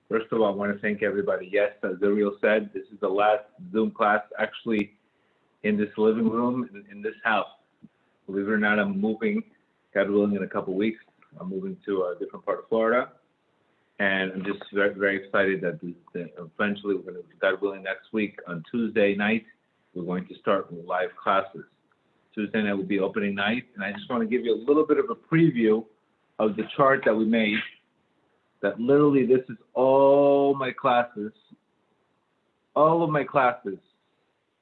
First of all, I want to thank everybody. Yes, as Ariel said, this is the last Zoom class actually in this living room, in this house. Believe it or not, I'm moving, God willing, in a couple of weeks. I'm moving to a different part of Florida. And I'm just very, very excited that eventually we're going to, God willing, next week on Tuesday night, we're going to start live classes. Tuesday night will be opening night. And I just want to give you a little bit of a preview of the chart that we made. That literally this is all of my classes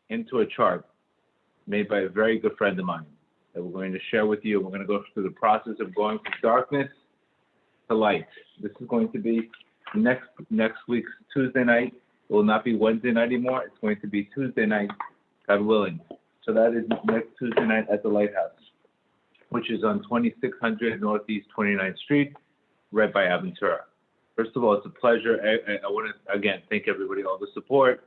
into a chart made by a very good friend of mine that we're going to share with you. We're going to go through the process of going from darkness to light. This is going to be next week's Tuesday night. It will not be Wednesday night anymore. It's going to be Tuesday night, God willing. So that is next Tuesday night at the Lighthouse, which is on 2600 Northeast 29th Street, right by Ben Torah. First of all, it's a pleasure. I want to, again, thank everybody, all the support.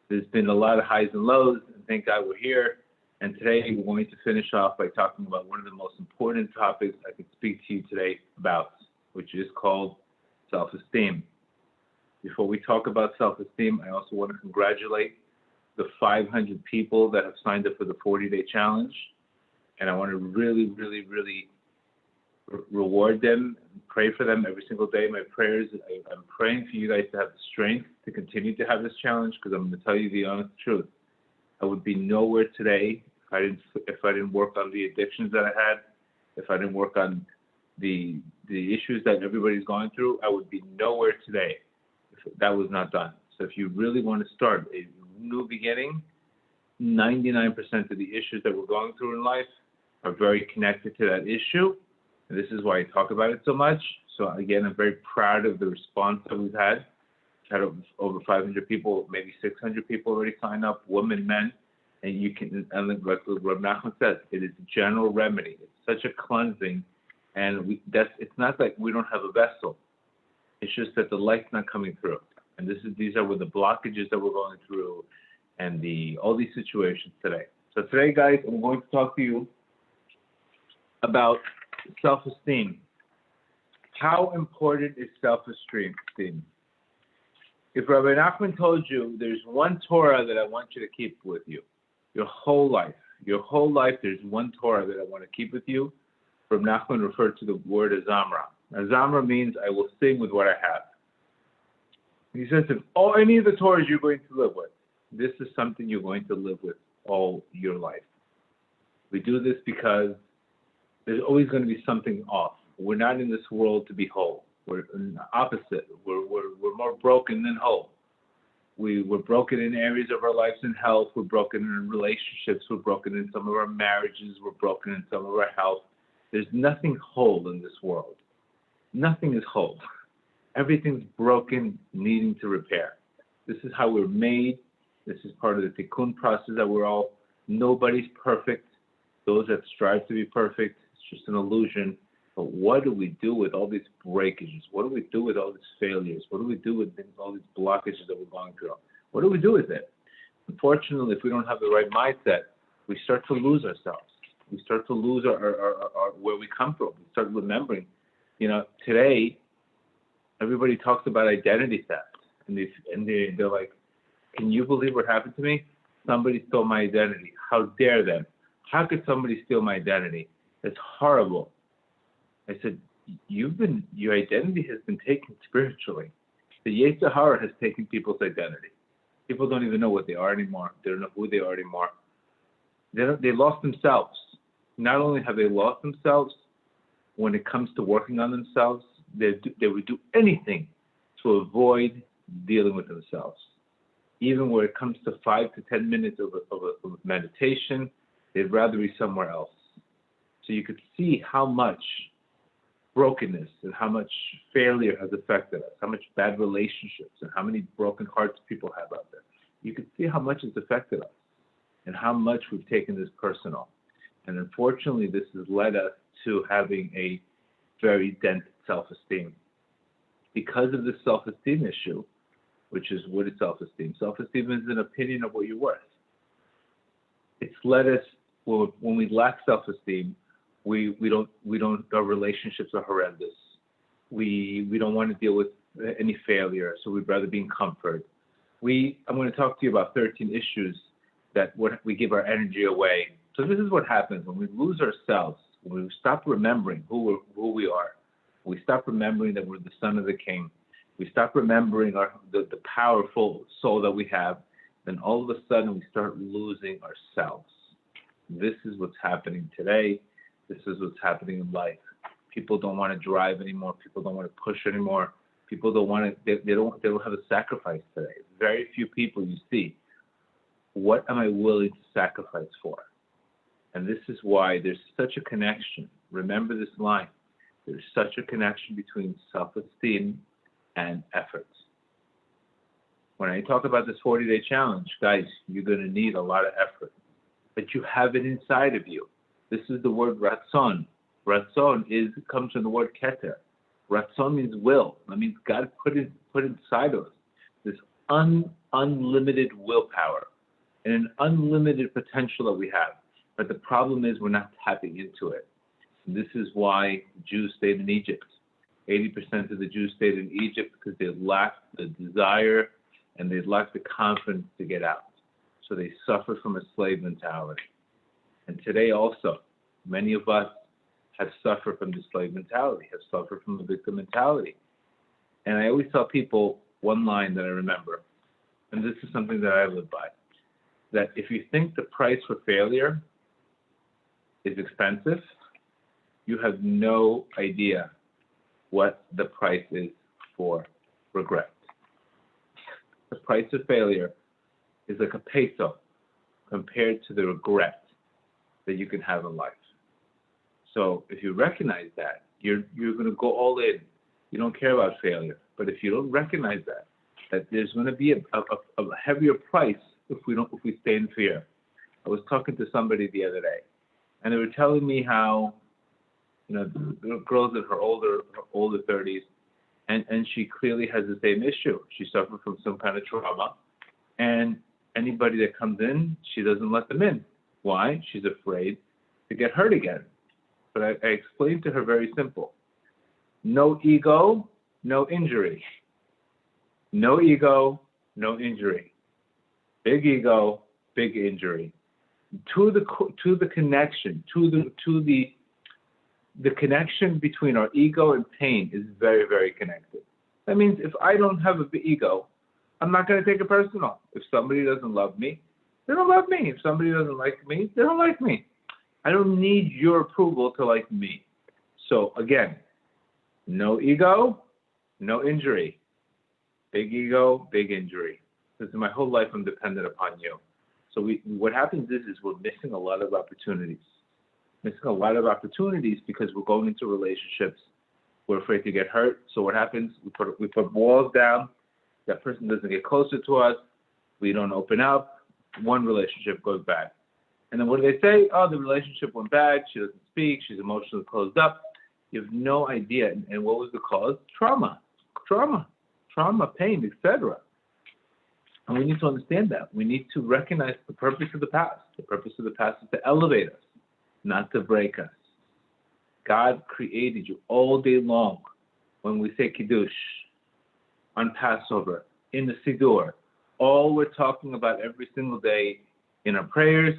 There's been a lot of highs and lows, and thank God we're here. And today we're going to finish off by talking about one of the most important topics I can speak to you today about, which is called self-esteem. Before we talk about self-esteem, I also want to congratulate the 500 people that have signed up for the 40-day challenge. And I want to really, really, really reward them, and pray for them every single day. My prayers, I'm praying for you guys to have the strength to continue to have this challenge, because I'm going to tell you the honest truth. I would be nowhere today if I didn't work on the addictions that I had, if I didn't work on the issues that everybody's going through. I would be nowhere today if that was not done. So if you really want to start a new beginning, 99% of the issues that we're going through in life are very connected to that issue. And this is why I talk about it so much. So again, I'm very proud of the response that we've had. We've had over 500 people, maybe 600 people already sign up, women, men. And you can, and like Reuven Baruch says, it is a general remedy. It's such a cleansing. And it's not like we don't have a vessel. It's just that the light's not coming through. And these are the blockages that we're going through and all these situations today. So today, guys, I'm going to talk to you about self-esteem. How important is self-esteem? If Rabbi Nachman told you there's one Torah that I want you to keep with you, your whole life, there's one Torah that I want to keep with you, Rabbi Nachman referred to the word azamra. Azamra means I will sing with what I have. He says, if any of the Torahs you're going to live with, this is something you're going to live with all your life. We do this because there's always going to be something off. We're not in this world to be whole. We're in the opposite. We're more broken than whole. We're broken in areas of our lives in health. We're broken in relationships. We're broken in some of our marriages. We're broken in some of our health. There's nothing whole in this world. Nothing is whole. Everything's broken, needing to repair. This is how we're made. This is part of the tikkun process that nobody's perfect. Those that strive to be perfect, it's just an illusion. But what do we do with all these breakages? What do we do with all these failures? What do we do with all these blockages that we're going through? What do we do with it? Unfortunately, if we don't have the right mindset, we start to lose ourselves. We start to lose our where we come from. We start remembering, today, everybody talks about identity theft. And they're like, can you believe what happened to me? Somebody stole my identity. How dare them? How could somebody steal my identity? It's horrible. I said, your identity has been taken spiritually. The Zehava has taken people's identity. People don't even know what they are anymore. They don't know who they are anymore. They lost themselves. Not only have they lost themselves, when it comes to working on themselves, they would do anything to avoid dealing with themselves. Even when it comes to 5 to 10 minutes of meditation, they'd rather be somewhere else. So you could see how much brokenness and how much failure has affected us, how much bad relationships and how many broken hearts people have out there. You could see how much it's affected us and how much we've taken this personal. And unfortunately, this has led us to having a very dented self-esteem. Because of this self-esteem issue, which is what is self-esteem? Self-esteem is an opinion of what you're worth. It's led us, when we lack self-esteem, we don't, our relationships are horrendous. We don't want to deal with any failure, so we'd rather be in comfort. I'm going to talk to you about 13 issues that we give our energy away. So this is what happens when we lose ourselves, when we stop remembering who we are. We stop remembering that we're the son of the king. We stop remembering the powerful soul that we have. Then all of a sudden we start losing ourselves. This is what's happening today. This is what's happening in life. People don't want to drive anymore. People don't want to push anymore. People don't want to. They don't have a sacrifice today. Very few people you see. What am I willing to sacrifice for? And this is why there's such a connection. Remember this line. There's such a connection between self-esteem and efforts. When I talk about this 40-day challenge, guys, you're going to need a lot of effort. But you have it inside of you. This is the word ratzon. Ratzon comes from the word keter. Ratzon means will. That means God put inside of us this unlimited willpower and an unlimited potential that we have. But the problem is we're not tapping into it. And this is why Jews stayed in Egypt. 80% of the Jews stayed in Egypt because they lacked the desire and they lacked the confidence to get out. So they suffered from a slave mentality. And today also, many of us have suffered from the slave mentality, have suffered from the victim mentality. And I always tell people one line that I remember, and this is something that I live by, that if you think the price for failure is expensive, you have no idea what the price is for regret. The price of failure is like a peso compared to the regret that you can have in life. So if you recognize that, you're going to go all in. You don't care about failure. But if you don't recognize that there's going to be a heavier price if we stay in fear. I was talking to somebody the other day, and they were telling me how, the girl's in her older 30s, and she clearly has the same issue. She suffered from some kind of trauma, and anybody that comes in, she doesn't let them in. Why? She's afraid to get hurt again. But I explained to her very simple. No ego, no injury. No ego, no injury. Big ego, big injury. To the connection, the connection between our ego and pain is very, very connected. That means if I don't have a big ego, I'm not going to take it personal. If somebody doesn't love me, they don't love me. If somebody doesn't like me, they don't like me. I don't need your approval to like me. So again, no ego, no injury. Big ego, big injury. This is my whole life I'm dependent upon you. So what happens is we're missing a lot of opportunities. Missing a lot of opportunities because we're going into relationships. We're afraid to get hurt. So what happens? We put walls down. That person doesn't get closer to us. We don't open up. One relationship goes bad. And then what do they say? Oh, the relationship went bad. She doesn't speak. She's emotionally closed up. You have no idea. And what was the cause? Trauma, pain, etc. And we need to understand that. We need to recognize the purpose of the past. The purpose of the past is to elevate us, not to break us. God created you all day long. When we say Kiddush, on Passover, in the Siddur, all we're talking about every single day in our prayers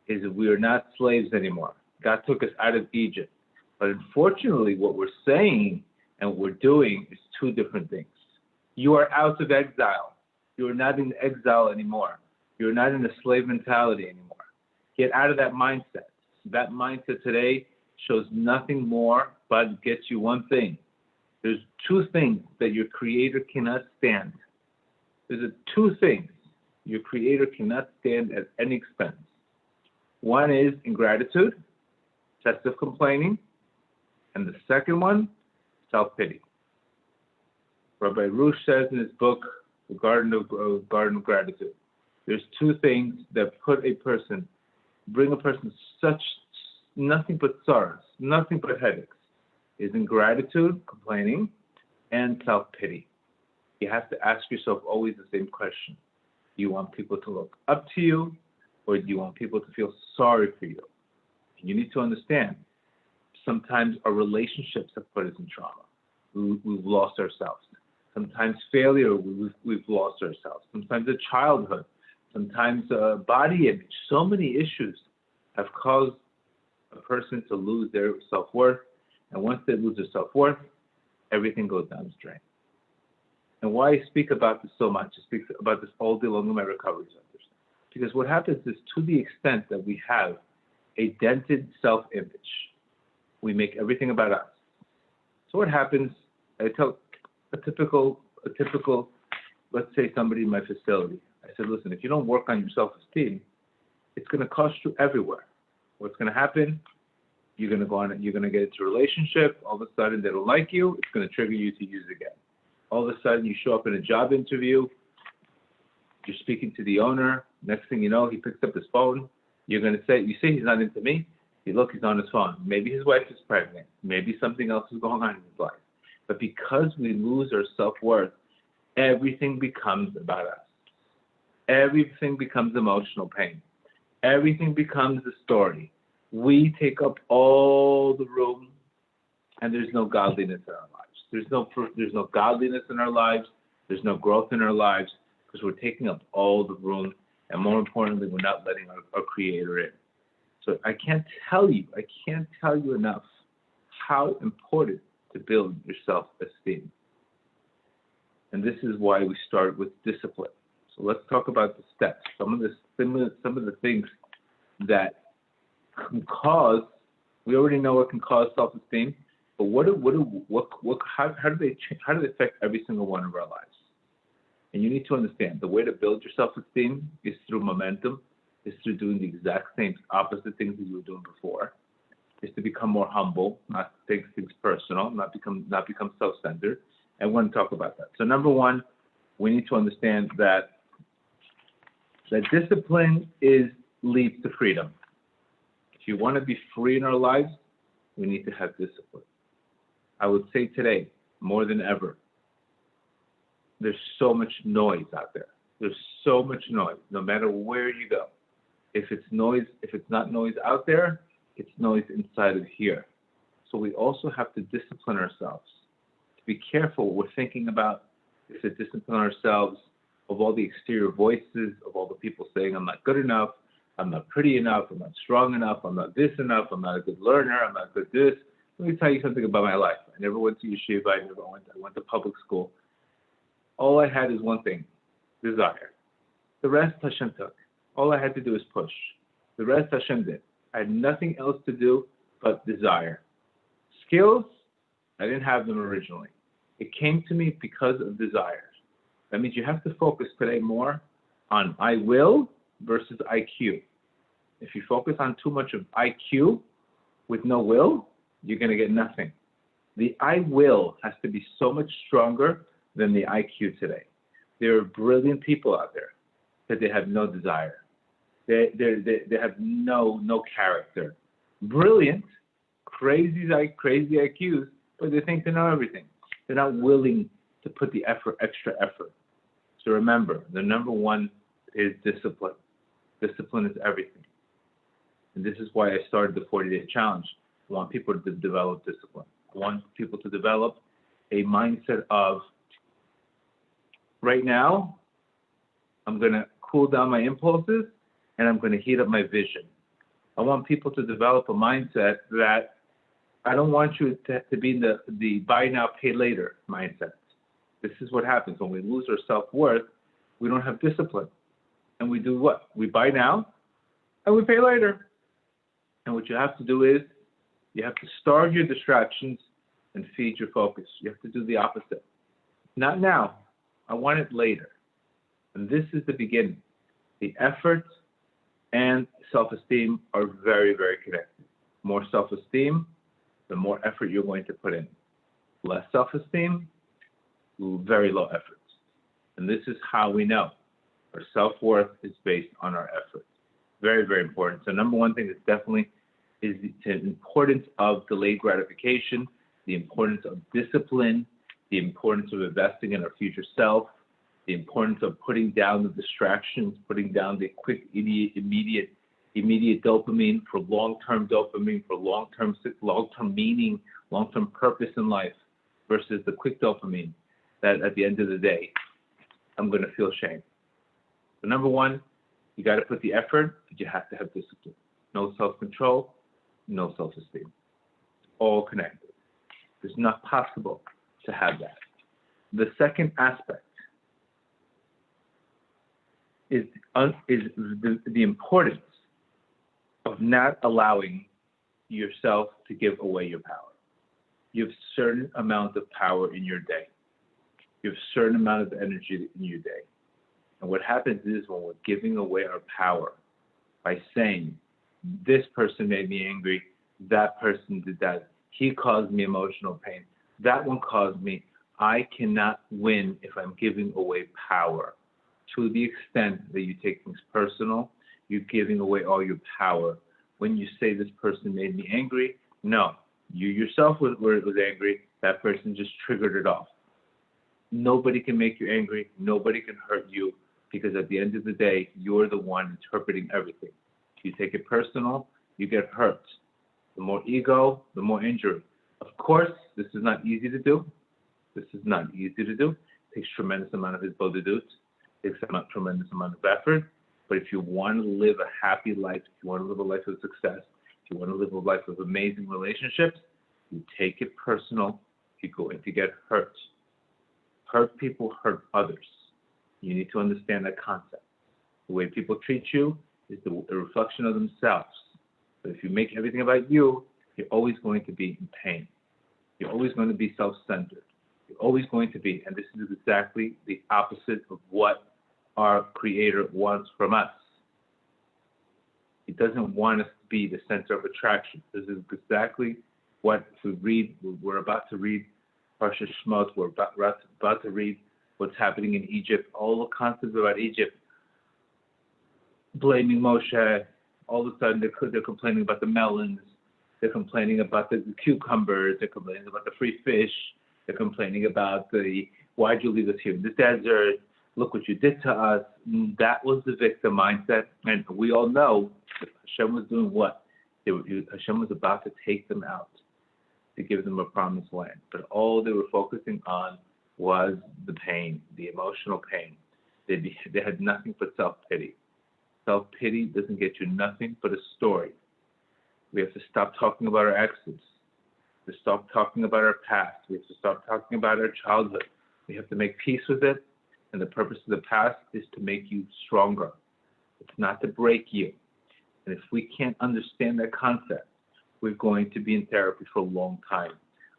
is that we are not slaves anymore. God took us out of Egypt. But unfortunately, what we're saying and what we're doing is two different things. You are out of exile. You are not in exile anymore. You're not in a slave mentality anymore. Get out of that mindset. That mindset today shows nothing more but gets you one thing. There's two things that your Creator cannot stand. There's two things your Creator cannot stand at any expense. One is ingratitude, excessive complaining, and the second one, self-pity. Rabbi Ruth says in his book, The Garden of Gratitude, there's two things that bring a person such nothing but sorrows, nothing but headaches, is ingratitude, complaining, and self-pity. You have to ask yourself always the same question. Do you want people to look up to you, or do you want people to feel sorry for you? And you need to understand, sometimes our relationships have put us in trauma. We've lost ourselves. Sometimes failure, we've lost ourselves. Sometimes a childhood, sometimes body image. So many issues have caused a person to lose their self-worth. And once they lose their self-worth, everything goes down the drain. And why I speak about this so much, I speak about this all day long in my recovery centers. Because what happens is, to the extent that we have a dented self-image, we make everything about us. So what happens, I tell a typical, let's say somebody in my facility, I said, listen, if you don't work on your self-esteem, it's going to cost you everywhere. What's going to happen? You're going to get into a relationship. All of a sudden, they don't like you. It's going to trigger you to use again. All of a sudden, you show up in a job interview. You're speaking to the owner. Next thing you know, he picks up his phone. You're going to say, you say he's not into me. You look, he's on his phone. Maybe his wife is pregnant. Maybe something else is going on in his life. But because we lose our self-worth, everything becomes about us. Everything becomes emotional pain. Everything becomes a story. We take up all the room, and there's no godliness in our lives. There's no godliness in our lives. There's no growth in our lives, because we're taking up all the room, and more importantly, we're not letting our Creator in. So I can't tell you enough how important to build your self-esteem. And this is why we start with discipline. So let's talk about the steps. Some of the things that can cause. We already know what can cause self-esteem, but how do they affect every single one of our lives? And you need to understand, the way to build your self-esteem is through momentum, is through doing the exact same opposite things that you were doing before, is to become more humble, not to take things personal, not become self-centered. And we're going to talk about that. So number one, we need to understand that discipline leads to freedom. If you want to be free in our lives, we need to have discipline. I would say today, more than ever, there's so much noise out there. There's so much noise, no matter where you go. If it's not noise out there, it's noise inside of here. So we also have to discipline ourselves. To be careful what we're thinking about, is to discipline ourselves of all the exterior voices, of all the people saying, I'm not good enough, I'm not pretty enough, I'm not strong enough, I'm not this enough, I'm not a good learner, I'm not good this. Let me tell you something about my life. I never went to yeshiva, I went to public school. All I had is one thing, desire. The rest Hashem took. All I had to do is push. The rest Hashem did. I had nothing else to do but desire. Skills, I didn't have them originally. It came to me because of desire. That means you have to focus today more on I will versus IQ. If you focus on too much of IQ with no will, you're going to get nothing. The I will has to be so much stronger than the IQ today. There are brilliant people out there, but they have no desire. They have no character. Brilliant, crazy IQs, but they think they know everything. They're not willing to put the extra effort. So remember, the number one is discipline. Discipline is everything. And this is why I started the 40-day challenge. I want people to develop discipline. I want people to develop a mindset of, right now, I'm going to cool down my impulses and I'm going to heat up my vision. I want people to develop a mindset that I don't want you to be in the buy now, pay later mindset. This is what happens when we lose our self-worth. We don't have discipline. And we do what? We buy now and we pay later. And what you have to do is you have to starve your distractions and feed your focus. You have to do the opposite. Not now. I want it later. And this is the beginning. The effort and self-esteem are very, very connected. More self-esteem, the more effort you're going to put in. Less self-esteem, very low effort. And this is how we know our self-worth is based on our effort. Very, very important. So number one thing is definitely is the importance of delayed gratification, the importance of discipline, the importance of investing in our future self, the importance of putting down the distractions, putting down the quick, immediate dopamine for long-term dopamine, for long-term meaning, long-term purpose in life, versus the quick dopamine. that at the end of the day, I'm going to feel shame. So number one, you got to put the effort, but you have to have discipline. No self-control, no self-esteem. All connected. It's not possible to have that. The second aspect is the importance of not allowing yourself to give away your power. You have a certain amount of power in your day. You have a certain amount of energy in your day. And what happens is when we're giving away our power by saying, this person made me angry, that person did that, he caused me emotional pain, that one caused me, I cannot win if I'm giving away power. To the extent that you take things personal, you're giving away all your power. When you say this person made me angry, no, you yourself was angry, that person just triggered it off. Nobody can make you angry, nobody can hurt you, because at the end of the day, you're the one interpreting everything. If you take it personal, you get hurt. The more ego, the more injury. Of course, this is not easy to do. This is not easy to do. It takes tremendous amount of hisbodedut. It takes a tremendous amount of effort. But if you want to live a happy life, if you want to live a life of success, if you want to live a life of amazing relationships, you take it personal, you're going to get hurt. Hurt people hurt others. You need to understand that concept. The way people treat you is a reflection of themselves. But if you make everything about you, you're always going to be in pain. You're always going to be self-centered. You're always going to be, and this is exactly the opposite of what our Creator wants from us. He doesn't want us to be the center of attraction. This is exactly what we're about to read Parsha Shemot, we're about to read what's happening in Egypt, all the concepts about Egypt, blaming Moshe. All of a sudden they're complaining about the melons, they're complaining about the cucumbers, they're complaining about the free fish, they're complaining about why'd you leave us here in the desert, look what you did to us. That was the victim mindset, and we all know that Hashem was doing what? Hashem was about to take them out, to give them a promised land. But all they were focusing on was the pain, the emotional pain. They had nothing but self-pity. Self-pity doesn't get you nothing but a story. We have to stop talking about our exes. We have to stop talking about our past. We have to stop talking about our childhood. We have to make peace with it. And the purpose of the past is to make you stronger. It's not to break you. And if we can't understand that concept, we're going to be in therapy for a long time.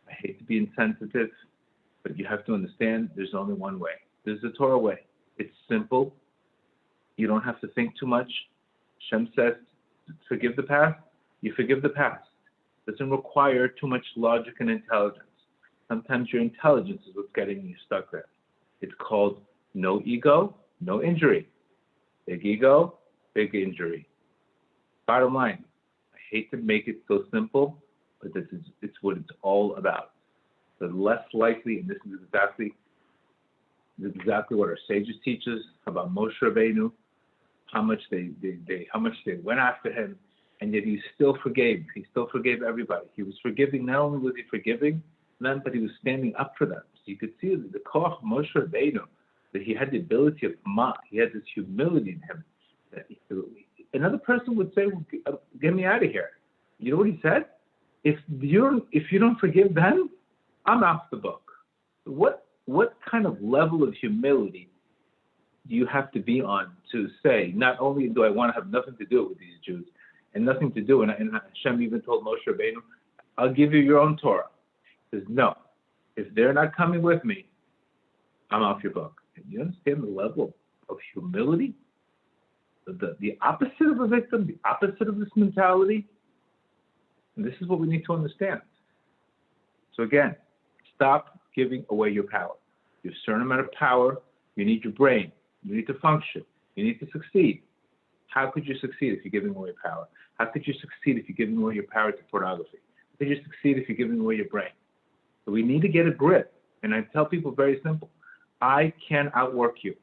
I hate to be insensitive, but you have to understand there's only one way. There's the Torah way. It's simple. You don't have to think too much. Hashem says, forgive the past. You forgive the past. It doesn't require too much logic and intelligence. Sometimes your intelligence is what's getting you stuck there. It's called no ego, no injury. Big ego, big injury. Bottom line, I hate to make it so simple, but it's what it's all about. The less likely, and this is exactly what our sages teach us about Moshe Rabbeinu, how much they went after him, and yet he still forgave. He still forgave everybody. He was forgiving. Not only was he forgiving them, but he was standing up for them. So you could see the koach of Moshe Rabbeinu, that he had the ability of ma. He had this humility in him. That another person would say, well, "Get me out of here." You know what he said? If you don't forgive them, I'm off the book. What kind of level of humility do you have to be on to say, not only do I want to have nothing to do with these Jews, and nothing to do, and Hashem even told Moshe Rabbeinu, I'll give you your own Torah. He says, no, if they're not coming with me, I'm off your book. And you understand the level of humility? The opposite of a victim, the opposite of this mentality? And this is what we need to understand. So again, stop giving away your power. You have a certain amount of power. You need your brain. You need to function. You need to succeed. How could you succeed if you're giving away power? How could you succeed if you're giving away your power to pornography? How could you succeed if you're giving away your brain? So we need to get a grip. And I tell people very simple. I can outwork you.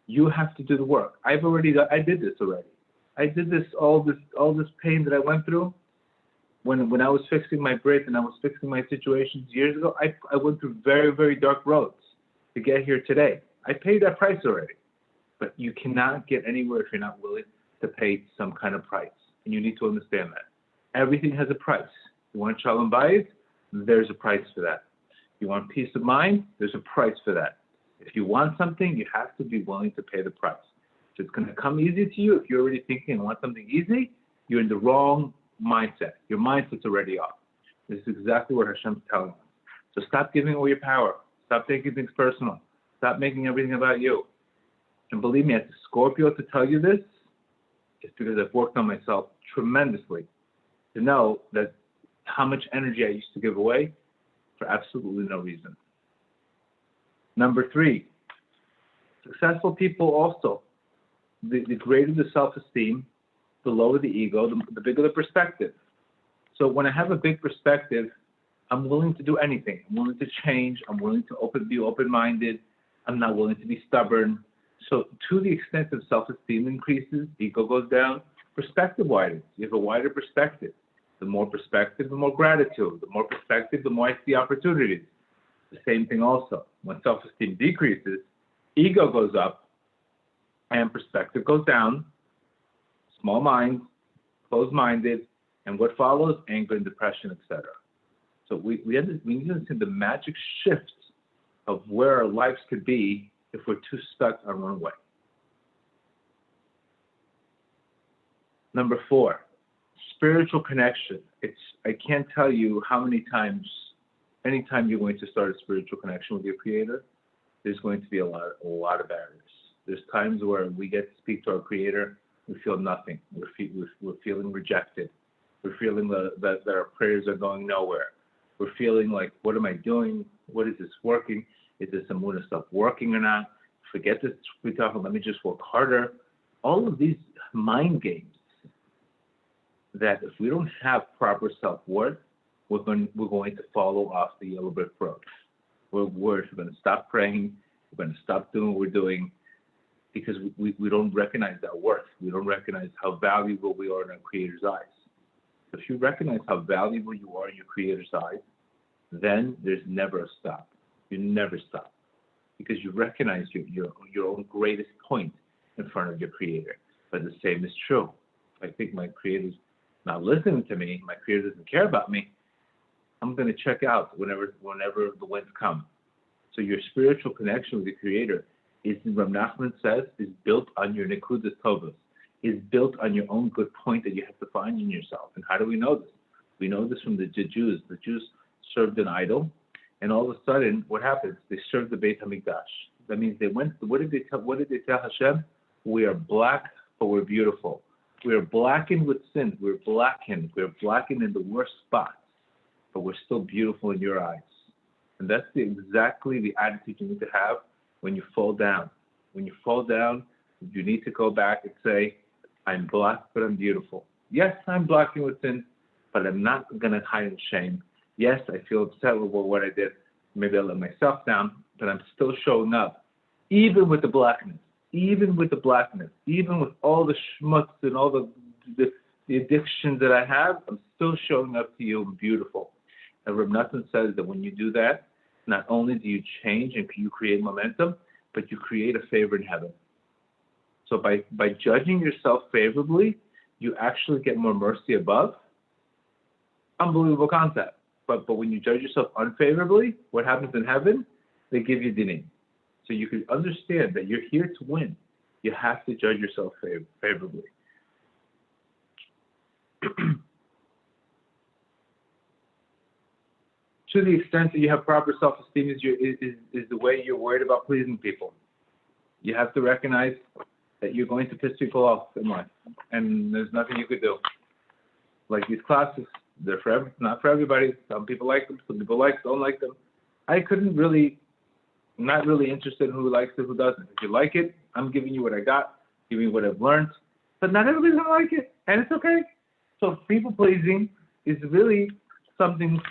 You have to do the work. I did this already. I did all this pain that I went through. When I was fixing my brit and I was fixing my situations years ago, I went through very, very dark roads. to get here today. I paid that price already. But you cannot get anywhere if you're not willing to pay some kind of price. And you need to understand that. Everything has a price. You want shalom bayit? There's a price for that. You want peace of mind? There's a price for that. If you want something, you have to be willing to pay the price. If it's going to come easy to you, if you're already thinking and want something easy, you're in the wrong mindset. Your mindset's already off. This is exactly what Hashem's telling us. So stop giving away your power. Stop taking things personal. Stop making everything about you. And believe me, as a Scorpio, to tell you this, it's because I've worked on myself tremendously to know that how much energy I used to give away for absolutely no reason. Number 3, successful people also, the greater the self-esteem, the lower the ego, the bigger the perspective. So when I have a big perspective, I'm willing to do anything. I'm willing to change. I'm willing to be open-minded. I'm not willing to be stubborn. So to the extent that self-esteem increases, ego goes down, perspective widens. You have a wider perspective. The more perspective, the more gratitude. The more perspective, the more I see opportunities. The same thing also. When self-esteem decreases, ego goes up and perspective goes down. Small mind, closed-minded, and what follows? Anger and depression, etc. So we need to understand the magic shift of where our lives could be if we're too stuck on one way. Number 4, spiritual connection. I can't tell you how many times, anytime you're going to start a spiritual connection with your Creator, there's going to be a lot of barriers. There's times where we get to speak to our Creator, we feel nothing. We're feeling rejected. We're feeling that our prayers are going nowhere. We're feeling like, what am I doing? What is this working? Is this Amunah stuff working or not? Forget this. Let me just work harder. All of these mind games that if we don't have proper self-worth, we're going to follow off the yellow brick road. We're going to stop praying. We're going to stop doing what we're doing because we don't recognize our worth. We don't recognize how valuable we are in our Creator's eyes. If you recognize how valuable you are in your Creator's eyes, then there's never a stop. You never stop because you recognize your own greatest point in front of your Creator. But the same is true. If I think my Creator's not listening to me, my Creator doesn't care about me, I'm going to check out whenever the winds come. So your spiritual connection with the Creator is, Rav Nachman says, is built on your nekudas tovas, is built on your own good point that you have to find in yourself. And how do we know this? We know this from the Jews. The Jews served an idol, and all of a sudden, what happens? They served the Beit HaMikdash. That means they went. What did they tell Hashem? We are black, but we're beautiful. We are blackened with sin. We're blackened in the worst spots, but we're still beautiful in your eyes. And that's exactly the attitude you need to have when you fall down. When you fall down, you need to go back and say, I'm black, but I'm beautiful. Yes, I'm blackened with sin, but I'm not going to hide in shame. Yes, I feel upset with what I did. Maybe I let myself down, but I'm still showing up, even with the blackness, even with all the schmutz and all the addictions that I have. I'm still showing up to you beautiful. And Rav Nachman says that when you do that, not only do you change and you create momentum, but you create a favor in heaven. So by judging yourself favorably, you actually get more mercy above. Unbelievable concept. But when you judge yourself unfavorably, what happens in heaven? They give you dinim. So you can understand that you're here to win. You have to judge yourself favorably. To the extent that you have proper self-esteem is the way you're worried about pleasing people. You have to recognize that you're going to piss people off in life, and there's nothing you could do. Like these classes, they're not for everybody. Some people like them, some people don't like them. Not really interested in who likes it, who doesn't. If you like it, I'm giving you what I got, giving you what I've learned, but not everybody's gonna like it, and it's okay. So people pleasing is really something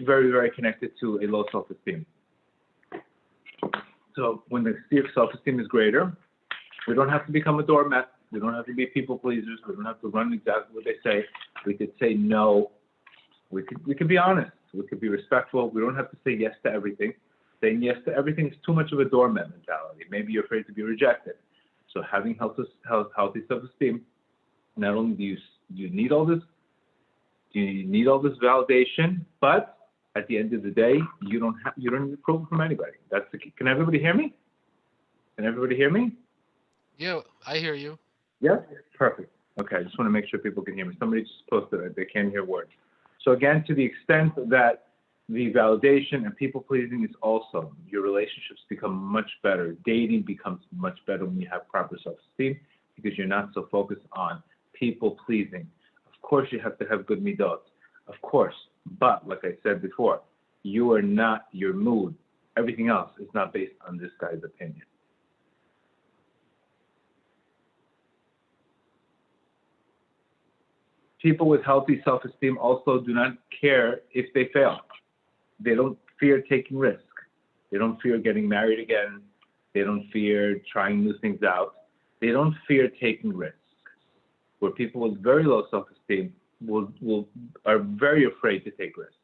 very, very connected to a low self-esteem. So when the self-esteem is greater, we don't have to become a doormat. We don't have to be people pleasers. We don't have to run exactly what they say. We could say no. We could be honest. We could be respectful. We don't have to say yes to everything. Saying yes to everything is too much of a doormat mentality. Maybe you're afraid to be rejected. So having healthy self-esteem, not only do you need all this, validation, but at the end of the day, you don't need approval from anybody. That's the key. Can everybody hear me? Can everybody hear me? Yeah, I hear you. Yes. Perfect. Okay, I just want to make sure people can hear me. Somebody just posted it. They can't hear words. So again, to the extent that the validation and people pleasing is also, your relationships become much better. Dating becomes much better when you have proper self-esteem because you're not so focused on people pleasing. Of course, you have to have good midot. Of course, but like I said before, you are not your mood. Everything else is not based on this guy's opinion. People with healthy self-esteem also do not care if they fail. They don't fear taking risk. They don't fear getting married again. They don't fear trying new things out. They don't fear taking risks. Where people with very low self-esteem are very afraid to take risks.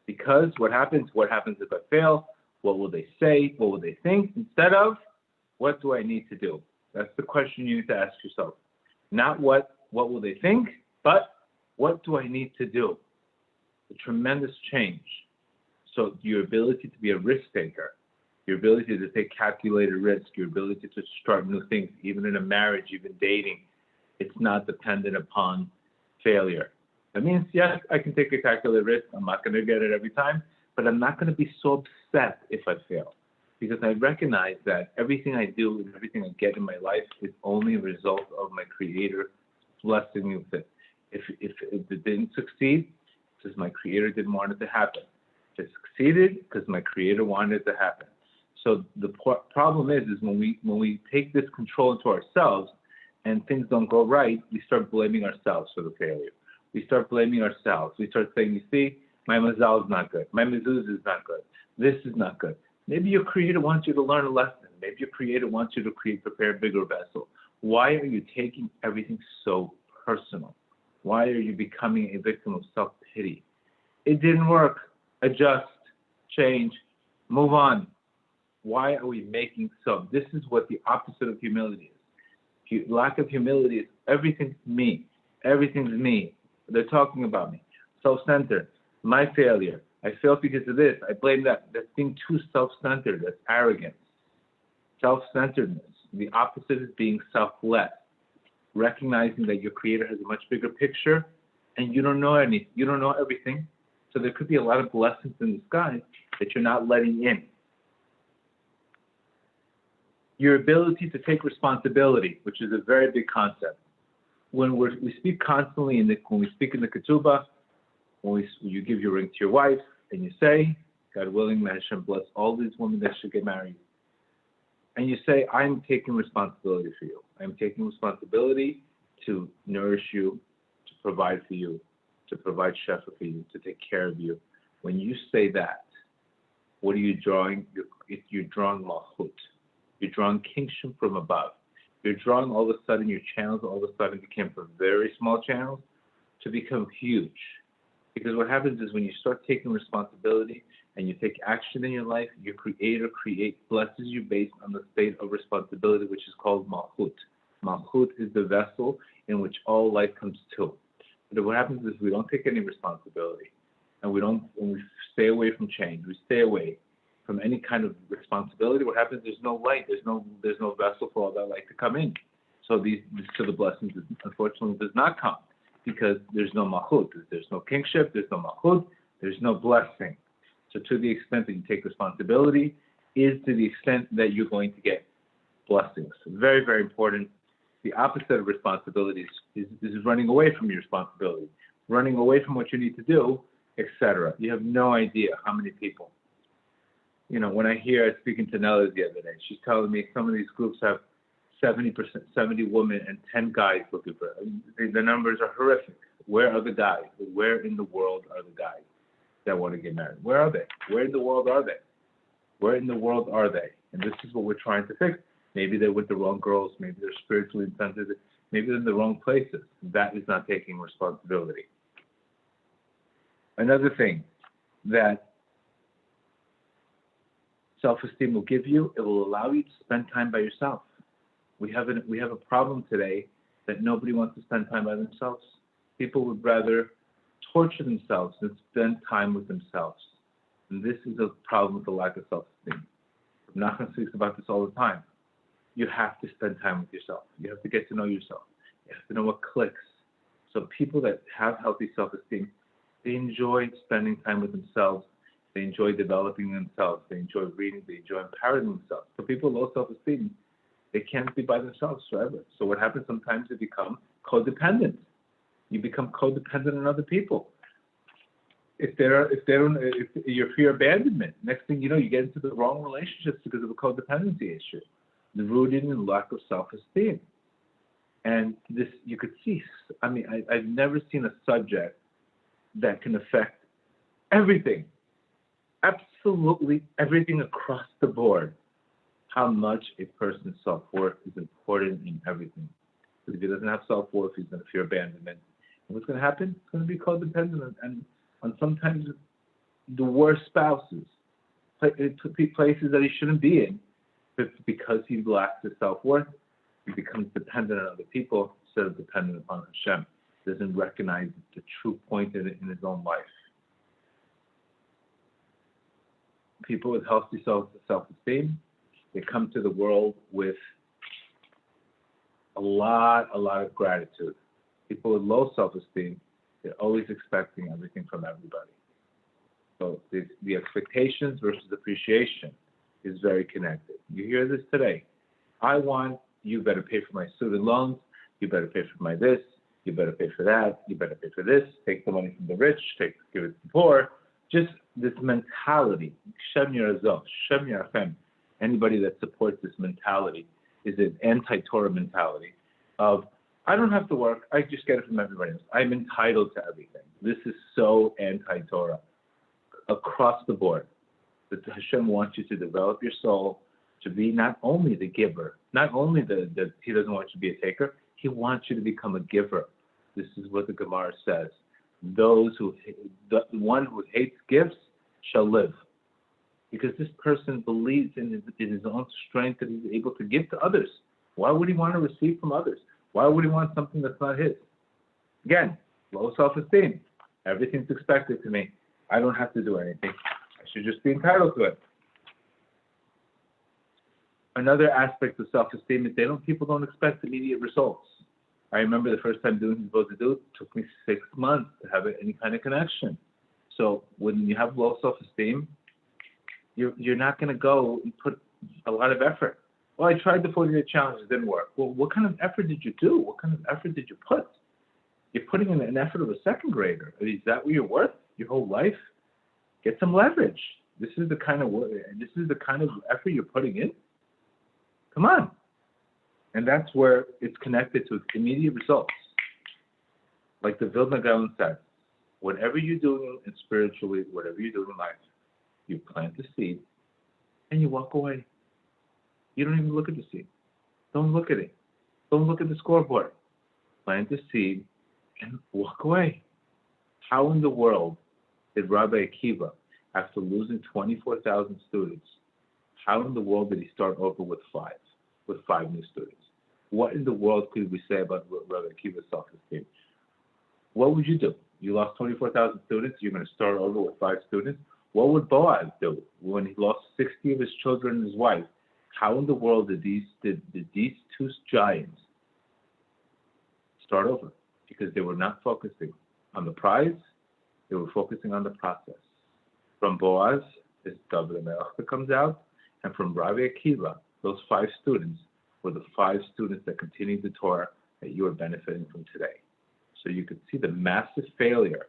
Because what happens if I fail? What will they say? What will they think? Instead of, what do I need to do? That's the question you need to ask yourself. Not what will they think, but what do I need to do? A tremendous change. So your ability to be a risk taker, your ability to take calculated risk, your ability to start new things, even in a marriage, even dating, it's not dependent upon failure. That means, yes, I can take a calculated risk. I'm not going to get it every time, but I'm not going to be so upset if I fail. Because I recognize that everything I do and everything I get in my life is only a result of my Creator blessing me with it. If it didn't succeed, it's because my Creator didn't want it to happen. If it succeeded, because my Creator wanted it to happen. So the problem is when we take this control into ourselves and things don't go right, we start blaming ourselves for the failure. We start blaming ourselves. We start saying, you see, my mazal is not good. My mezuz is not good. This is not good. Maybe your Creator wants you to learn a lesson. Maybe your Creator wants you to prepare a bigger vessel. Why are you taking everything so personal? Why are you becoming a victim of self-pity? It didn't work. Adjust, change, move on. Why are we making so? This is what the opposite of humility is. Lack of humility is everything's me. Everything's me. They're talking about me. Self-centered. My failure. I failed because of this. I blame that. That's being too self-centered. That's arrogance. Self-centeredness. The opposite is being selfless. Recognizing that your Creator has a much bigger picture and you don't know everything. So there could be a lot of blessings in the sky that you're not letting in. Your ability to take responsibility, which is a very big concept. When we speak constantly, when we speak in the ketubah, when you give your ring to your wife and you say, God willing, may Hashem bless all these women that should get married. And you say, I'm taking responsibility for you. I'm taking responsibility to nourish you, to provide for you, to provide shefa for you, to take care of you. When you say that, what are you drawing? You're drawing malchut. You're drawing kingship from above. You're drawing all of a sudden your channels all of a sudden became from very small channels to become huge. Because what happens is when you start taking responsibility and you take action in your life, your Creator blesses you based on the state of responsibility, which is called malchut. Malchut is the vessel in which all life comes to. But what happens is we don't take any responsibility, and we stay away from change. We stay away from any kind of responsibility. What happens? There's no light. There's no vessel for all that light to come in. So the blessings unfortunately does not come because there's no malchut. There's no kingship. There's no malchut. There's no blessing. So to the extent that you take responsibility is to the extent that you're going to get blessings. Very, very important. The opposite of responsibility is running away from your responsibility, running away from what you need to do, etc. You have no idea how many people. When I was speaking to Nella the other day, she's telling me some of these groups have 70 women and 10 guys looking for her. The numbers are horrific. Where are the guys? Where in the world are the guys that want to get married? Where are they? Where in the world are they? Where in the world are they? And this is what we're trying to fix. Maybe they're with the wrong girls. Maybe they're spiritually insensitive. Maybe they're in the wrong places. That is not taking responsibility. Another thing that self-esteem will give you, it will allow you to spend time by yourself. We have a problem today that nobody wants to spend time by themselves. People would rather torture themselves than spend time with themselves. And this is a problem with the lack of self-esteem. Nachat speaks about this all the time. You have to spend time with yourself. You have to get to know yourself. You have to know what clicks. So people that have healthy self-esteem, they enjoy spending time with themselves. They enjoy developing themselves. They enjoy reading. They enjoy empowering themselves. So people with low self-esteem, they can't be by themselves forever. So what happens sometimes, they become codependent. You become codependent on other people. If you fear abandonment, next thing you know, you get into the wrong relationships because of a codependency issue, rooted in lack of self-esteem. And this, you could see, I've never seen a subject that can affect everything, absolutely everything across the board, how much a person's self-worth is important in everything. Because if he doesn't have self-worth, he's going to fear abandonment. And what's going to happen? It's going to be codependent and on sometimes the worst spouses, places that he shouldn't be in, but because he lacks his self-worth, he becomes dependent on other people instead of dependent upon Hashem. He doesn't recognize the true point in his own life. People with healthy self-esteem, they come to the world with a lot of gratitude. People with low self-esteem, they're always expecting everything from everybody. So the expectations versus appreciation is very connected. You hear this today. You better pay for my student loans, you better pay for my this, you better pay for that, you better pay for this, take the money from the rich, give it to the poor. Just this mentality, Shem Yerazov, Shem Yerachem. Anybody that supports this mentality is an anti-Torah mentality of, I don't have to work, I just get it from everybody else. I'm entitled to everything. This is so anti-Torah across the board. That Hashem wants you to develop your soul to be not only the giver, not only that he doesn't want you to be a taker, he wants you to become a giver. This is what the Gemara says. The one who hates gifts shall live. Because this person believes in his own strength that he's able to give to others. Why would he want to receive from others? Why would he want something that's not his? Again, low self-esteem. Everything's expected to me. I don't have to do anything. I should just be entitled to it. Another aspect of self-esteem is people don't expect immediate results. I remember the first time doing what I was supposed to do, it took me 6 months to have any kind of connection. So when you have low self-esteem, you're not going to go and put a lot of effort. Well, I tried the 40-day challenge, it didn't work. Well, what kind of effort did you do? What kind of effort did you put? You're putting in an effort of a second grader. Is that what you're worth your whole life? Get some leverage. This is the kind of effort you're putting in. Come on. And that's where it's connected to immediate results. Like the Vilna Gaon said, whatever you're doing spiritually, whatever you're doing in life, you plant the seed and you walk away. You don't even look at the seed. Don't look at it. Don't look at the scoreboard. Plant the seed and walk away. How in the world did Rabbi Akiva, after losing 24,000 students, how in the world did he start over with five new students? What in the world could we say about Rabbi Akiva's self-esteem? What would you do? You lost 24,000 students, you're going to start over with 5 students? What would Boaz do when he lost 60 of his children and his wife? How in the world did these two giants start over? Because they were not focusing on the prize, they were focusing on the process. From Boaz, this David Melech comes out, and from Rabbi Akiva, those 5 students were the 5 students that continued the Torah that you are benefiting from today. So you could see the massive failure,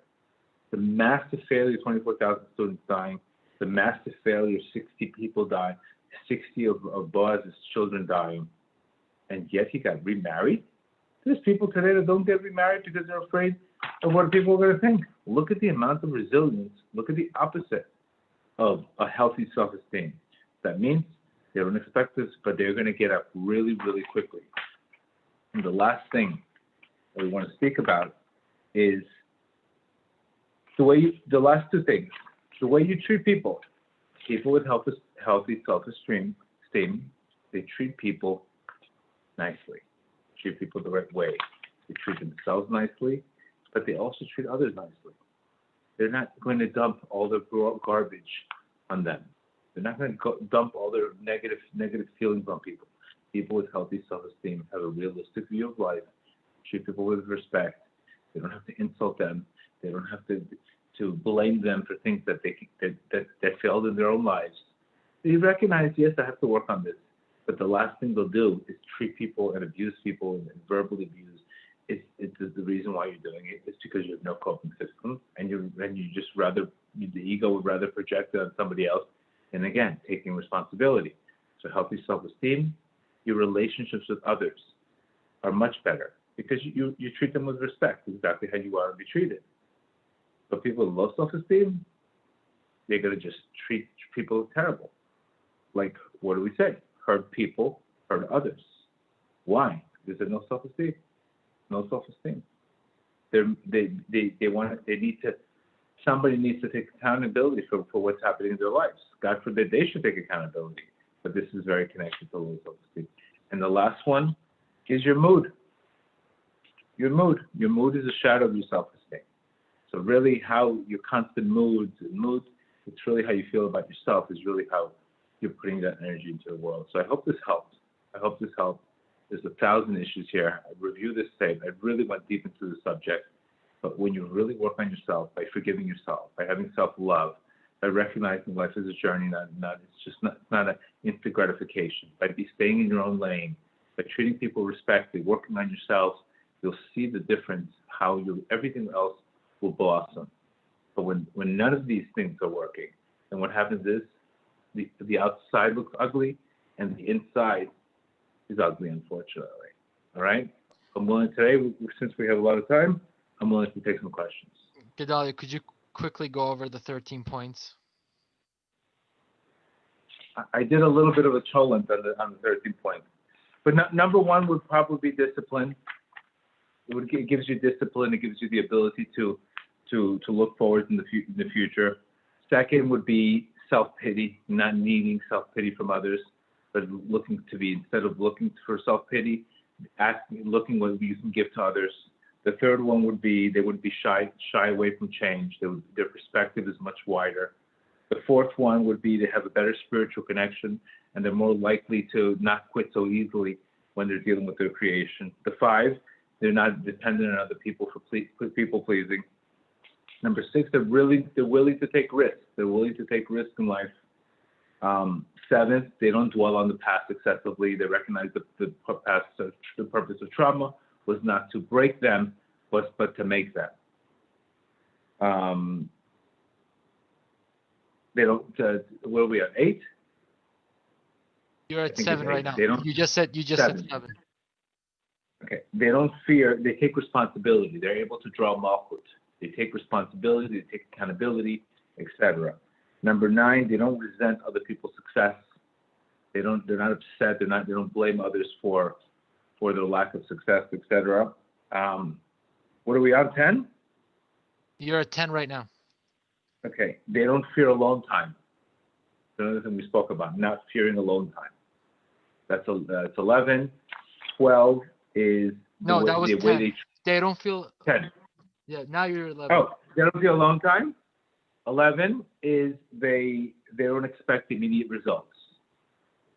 24,000 students dying, the massive failure, 60 people dying, 60 of Boaz's children dying, and yet he got remarried. There's people today that don't get remarried because they're afraid of what people are going to think. Look at the amount of resilience. Look at the opposite of a healthy self-esteem. That means they don't expect this, but they're going to get up really, really quickly. And the last thing that we want to speak about is the last 2 things. The way you treat people. People with healthy self-esteem, they treat people nicely, treat people the right way. They treat themselves nicely, but they also treat others nicely. They're not going to dump all their garbage on them. They're not going to dump all their negative feelings on people. People with healthy self-esteem have a realistic view of life, treat people with respect. They don't have to insult them. They don't have to blame them for things that failed in their own lives. They recognize, yes, I have to work on this, but the last thing they'll do is treat people and abuse people and verbally abuse. It's the reason why you're doing it. It's because you have no coping system, and you just rather, the ego would rather project it on somebody else, and again, taking responsibility. So healthy self-esteem, your relationships with others are much better because you treat them with respect, exactly how you want to be treated. But people with low self-esteem, they're going to just treat people terrible. Like, what do we say? Hurt people, hurt others. Why? Because there's no self-esteem. No self-esteem. Somebody needs to take accountability for what's happening in their lives. God forbid they should take accountability. But this is very connected to low self-esteem. And the last one is your mood. Your mood. Your mood is a shadow of your self-esteem. So really how your constant moods, it's really how you feel about yourself is really how you're putting that energy into the world. So I hope this helps. There's 1,000 issues here. I review this tape. I really went deep into the subject. But when you really work on yourself, by forgiving yourself, by having self-love, by recognizing life as a journey, it's not an instant gratification, by staying in your own lane, by treating people respectfully, working on yourself, you'll see the difference, how everything else will blossom. But when none of these things are working, then what happens is the outside looks ugly and the inside is ugly, unfortunately. All right? I'm willing today, since we have a lot of time, I'm willing to take some questions. Gedale, could you quickly go over the 13 points? I did a little bit of a cholent on the 13 points. But number one would probably be discipline. It gives you discipline. It gives you the ability to look forward in the future. Second would be self-pity, not needing self-pity from others, but instead of looking for self-pity, looking what you can give to others. The third one would be they would be shy away from change. Their perspective is much wider. The fourth one would be they have a better spiritual connection, and they're more likely to not quit so easily when they're dealing with their creation. The 5, they're not dependent on other people for people pleasing. Number 6, they're willing to take risks. They're willing to take risks in life. 7th, they don't dwell on the past excessively. They recognize the purpose of trauma was not to break them, but to make them. They don't. What are we at? 8? You're at 7 right now. You just 7. said 7. Okay. They don't fear. They take responsibility. They're able to draw malchut. They take responsibility. They take accountability, etc. Number 9, they don't resent other people's success. They're not upset. They don't blame others for their lack of success, etc. What are we on? 10? You're at 10 right now. Okay. They don't fear alone time. Another thing we spoke about, not fearing alone time. That's 11. 12 is No, that was 10. They don't feel. 10. Yeah, now you're 11. Oh, they don't feel alone time. 11 is they don't expect immediate results.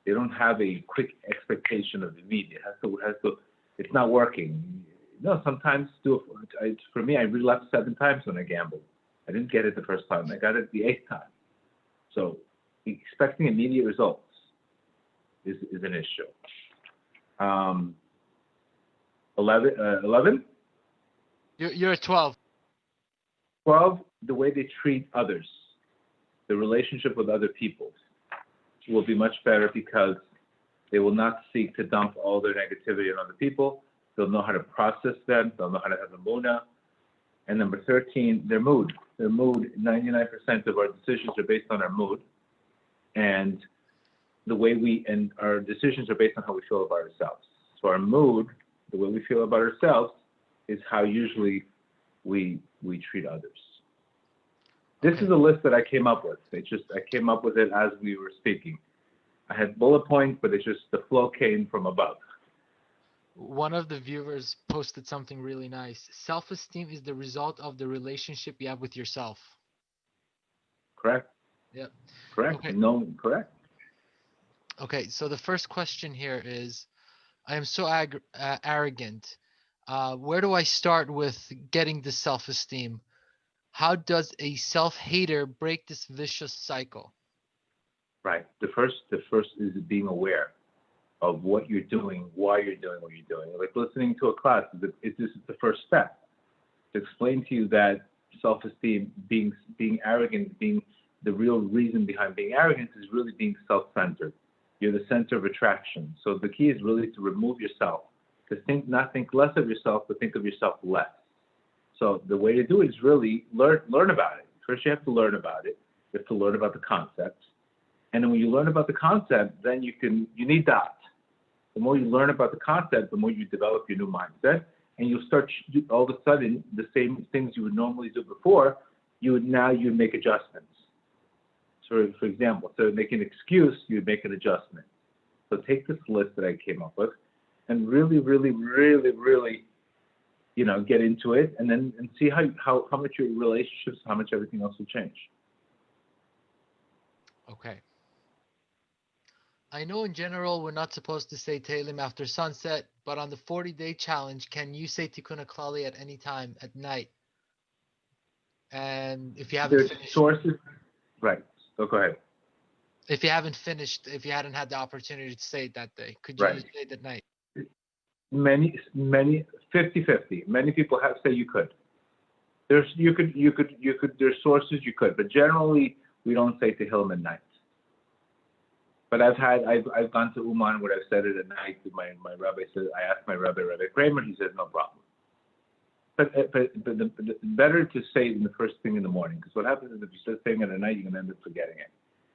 They don't have a quick expectation of immediate. It has to. It's not working. No, sometimes for me, I relapsed 7 times when I gambled. I didn't get it the first time. I got it the 8th time. So expecting immediate results is an issue. 11? You're at 12. 12, the way they treat others, the relationship with other people will be much better because they will not seek to dump all their negativity on other people. They'll know how to process them. They'll know how to have a munah. And number 13, their mood. Their mood, 99% of our decisions are based on our mood. And our decisions are based on how we feel about ourselves. So our mood, the way we feel about ourselves, is how usually we treat others. This is a list that I came up with. I came up with it as we were speaking. I had bullet points, but the flow came from above. One of the viewers posted something really nice. Self-esteem is the result of the relationship you have with yourself. Correct? Yep. Correct. Okay. No, correct. Okay, so the first question here is, I am so arrogant. Where do I start with getting the self-esteem? How does a self-hater break this vicious cycle? Right. The first is being aware of what you're doing, why you're doing what you're doing. Like listening to a class, this is the first step to explain to you that self-esteem, being arrogant, being the real reason behind being arrogant is really being self-centered. You're the center of attraction. So the key is really to remove yourself, to not think less of yourself, but think of yourself less. So the way to do it is really learn about it. First, you have to learn about it. You have to learn about the concept. And then when you learn about the concept, then you need that. The more you learn about the concept, the more you develop your new mindset, and you'll start all of a sudden the same things you would normally do before. You would make adjustments. So, for example, instead of making an excuse, you would make an adjustment. So take this list that I came up with, and really, really, really, really, get into it, and see how much your relationships, how much everything else will change. Okay. I know in general we're not supposed to say Tehillim after sunset, but on the 40-day challenge, can you say Tikkun HaKlali at any time at night? And if you haven't finished, sources, right? So go ahead. If you hadn't had the opportunity to say it that day, could you say it at night? Many 50-50. Many people say you could. There's sources you could, but generally we don't say Tehillim at night. But I've gone to Uman where I've said it at night. My rabbi said, I asked my Rabbi Kramer, he said no problem. But the better to say it in the first thing in the morning, because what happens is if you start saying it at night, you're going to end up forgetting it.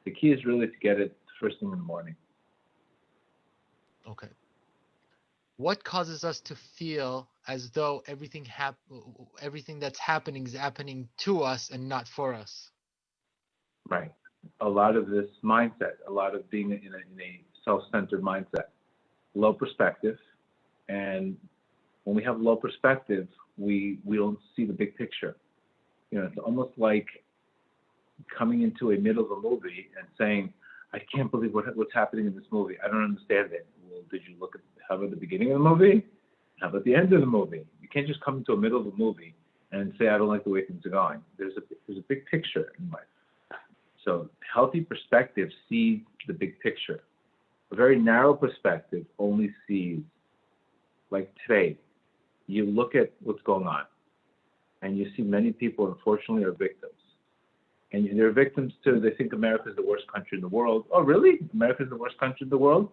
The key is really to get it first thing in the morning. Okay. What causes us to feel as though everything that's happening is happening to us and not for us? Right. A lot of this mindset, a lot of being in a self-centered mindset, low perspective, and when we have low perspective, we don't see the big picture. It's almost like coming into a middle of a movie and saying, I can't believe what's happening in this movie. I don't understand it. Well, did you look at how about the beginning of the movie? How about the end of the movie? You can't just come into the middle of a movie and say, I don't like the way things are going. There's a big picture in life. So healthy perspective sees the big picture. A very narrow perspective only sees, like today, you look at what's going on and you see many people, unfortunately, are victims. And they're victims too. They think America is the worst country in the world. Oh, really? America is the worst country in the world?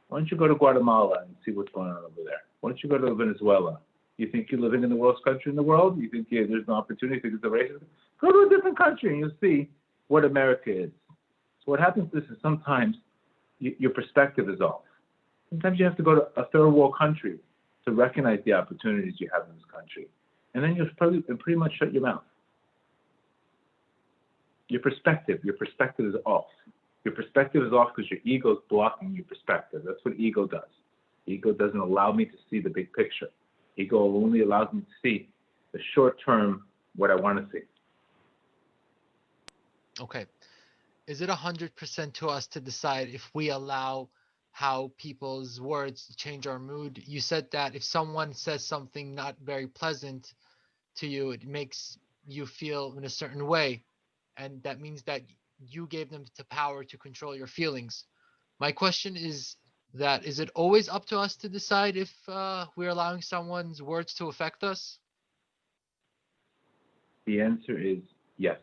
Why don't you go to Guatemala and see what's going on over there? Why don't you go to Venezuela? You think you're living in the worst country in the world? You think there's no opportunity to get the racism? Go to a different country and you'll see what America is. So what happens is sometimes your perspective is off. Sometimes you have to go to a third world country to recognize the opportunities you have in this country. And then you'll pretty much shut your mouth. Your perspective is off. Your perspective is off because your ego is blocking your perspective. That's what ego does. Ego doesn't allow me to see the big picture. Ego only allows me to see the short term, what I want to see. Okay. Is it 100% to us to decide if we allow how people's words change our mood? You said that if someone says something not very pleasant to you, it makes you feel in a certain way. And that means that you gave them the power to control your feelings. My question is it always up to us to decide if we're allowing someone's words to affect us? The answer is yes.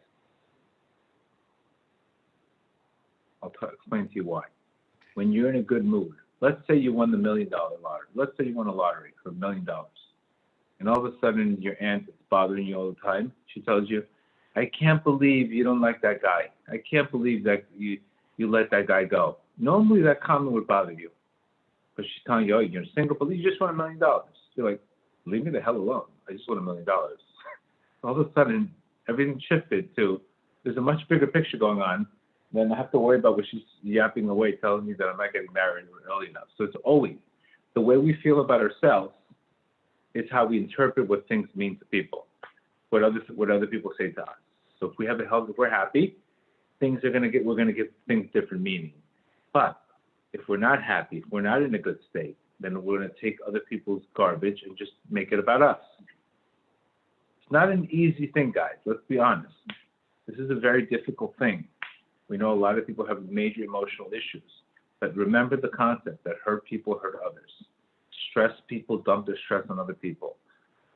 I'll explain to you why. When you're in a good mood, let's say you won the $1 million lottery. Let's say you won a lottery for $1 million. And all of a sudden your aunt is bothering you all the time. She tells you, I can't believe you don't like that guy. I can't believe that you let that guy go. Normally that comment would bother you. But she's telling you, oh, you're single, but you just won $1 million. You're like, leave me the hell alone. I just won $1 million. All of a sudden, everything shifted to, There's a much bigger picture going on. Then I have to worry about what she's yapping away, telling me that I'm not getting married early enough. So it's always the way we feel about ourselves is how we interpret what things mean to people, what other people say to us. So if we have a health, if we're happy, we're gonna give things different meaning. But if we're not happy, if we're not in a good state, then we're gonna take other people's garbage and just make it about us. It's not an easy thing, guys. Let's be honest. This is a very difficult thing. We know a lot of people have major emotional issues, but remember the concept that hurt people hurt others. Stressed people dump their stress on other people.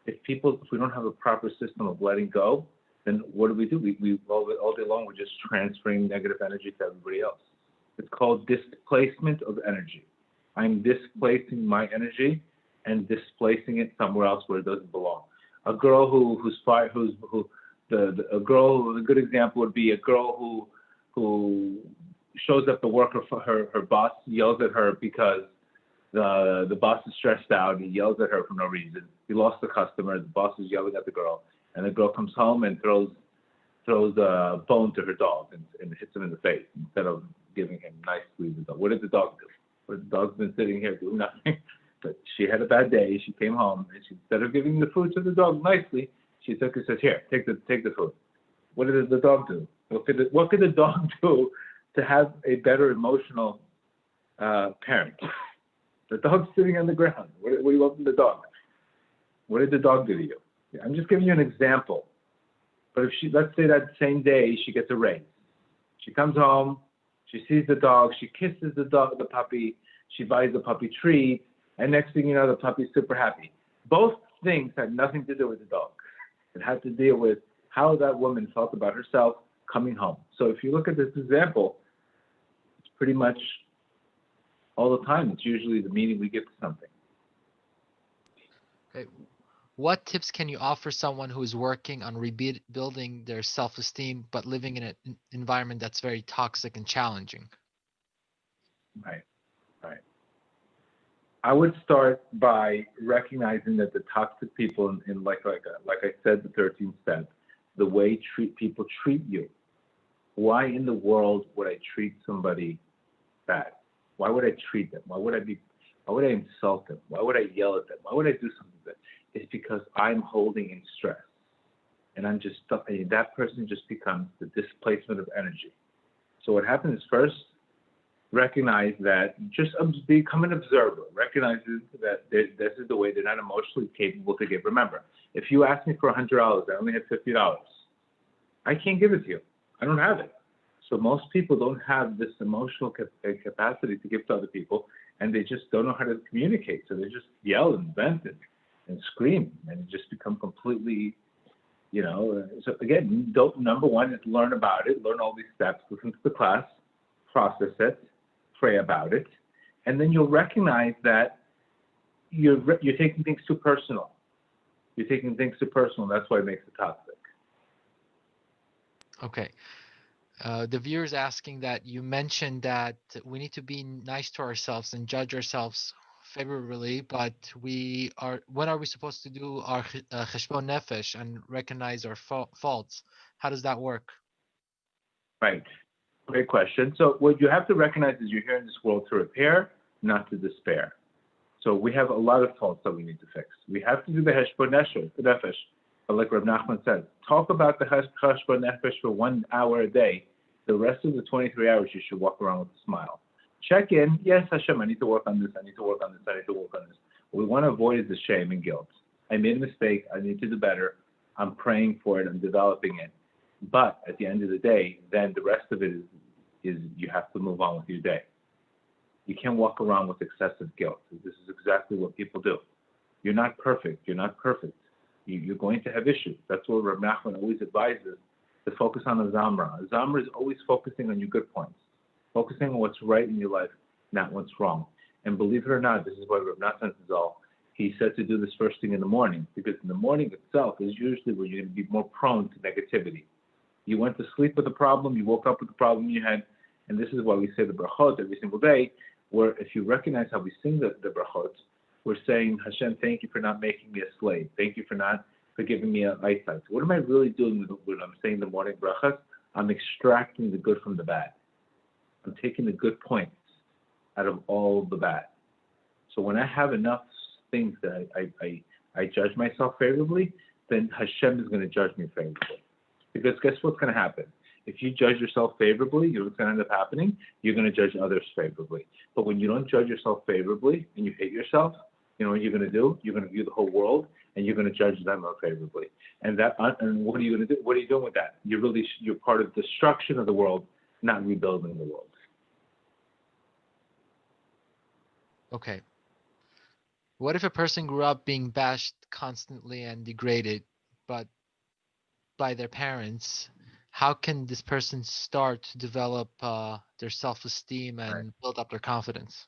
If we don't have a proper system of letting go, then what do? We all day long we're just transferring negative energy to everybody else. It's called displacement of energy. I'm displacing my energy and displacing it somewhere else where it doesn't belong. A girl a good example would be a girl who shows up to work, her boss yells at her because the boss is stressed out. He yells at her for no reason. He lost the customer. The boss is yelling at the girl, and the girl comes home and throws a bone to her dog and hits him in the face instead of giving him nicely the dog. What did the dog do? The dog's been sitting here doing nothing. But she had a bad day. She came home and instead of giving the food to the dog nicely, she took and says, "Here, take the food." What did the dog do? What could the dog do to have a better emotional parent? The dog's sitting on the ground. What do you want from the dog? What did the dog do to you? I'm just giving you an example. But if let's say that same day she gets a raise. She comes home, she sees the dog, she kisses the puppy, she buys the puppy treat, and next thing you know, the puppy's super happy. Both things had nothing to do with the dog. It had to deal with how that woman felt about herself coming home. So if you look at this example, it's pretty much all the time. It's usually the meaning we give to something. Okay. What tips can you offer someone who is working on rebuilding their self-esteem but living in an environment that's very toxic and challenging? Right. I would start by recognizing that the toxic people in like I said, the 13th step, the way people treat you. Why in the world would I treat somebody bad? Why would I treat them? Why would I insult them? Why would I yell at them? Why would I do something like that? It's because I'm holding in stress. And I'm just stuck, and that person just becomes the displacement of energy. So what happens is first, recognize that, just become an observer. Recognize that this is the way they're not emotionally capable to give. Remember, if you ask me for $100, I only have $50. I can't give it to you. I don't have it. So most people don't have this emotional capacity to give to other people, and they just don't know how to communicate. So they just yell and vent and scream, and just become completely, So again, number one is learn about it, learn all these steps, listen to the class, process it, pray about it, and then you'll recognize that you're taking things too personal. You're taking things too personal. That's why it makes it toxic. Okay. The viewer is asking that you mentioned that we need to be nice to ourselves and judge ourselves favorably, but when are we supposed to do our cheshbon nefesh and recognize our faults? How does that work? Right. Great question. So what you have to recognize is you're here in this world to repair, not to despair. So we have a lot of faults that we need to fix. We have to do the cheshbon nefesh. Like Rav Nachman said, talk about the cheshbon nefesh for 1 hour a day. The rest of the 23 hours, you should walk around with a smile. Check in. Yes, Hashem, I need to work on this. I need to work on this. I need to work on this. What we want to avoid is the shame and guilt. I made a mistake. I need to do better. I'm praying for it. I'm developing it. But at the end of the day, then the rest of it is you have to move on with your day. You can't walk around with excessive guilt. This is exactly what people do. You're not perfect. You're not perfect. You're going to have issues. That's what Rav Nachman always advises, to focus on a zamra. A zamra is always focusing on your good points, focusing on what's right in your life, not what's wrong. And believe it or not, this is why Rav Nachman Zal, he said to do this first thing in the morning, because in the morning itself is usually where you're going to be more prone to negativity. You went to sleep with a problem, you woke up with the problem you had, and this is why we say the brachot every single day, where if you recognize how we sing the brachot, we're saying, Hashem, thank you for not making me a slave. Thank you for giving me an eyesight. What am I really doing when I'm saying the morning brachas? I'm extracting the good from the bad. I'm taking the good points out of all the bad. So when I have enough things that I judge myself favorably, then Hashem is going to judge me favorably. Because guess what's going to happen? If you judge yourself favorably, you know what's going to end up happening? You're going to judge others favorably. But when you don't judge yourself favorably and you hate yourself, you know what you're going to do? You're going to view the whole world and you're going to judge them unfavorably. And what are you going to do? What are you doing with that? You're part of destruction of the world, not rebuilding the world. Okay. What if a person grew up being bashed constantly and degraded, but by their parents? How can this person start to develop their self-esteem and build up their confidence?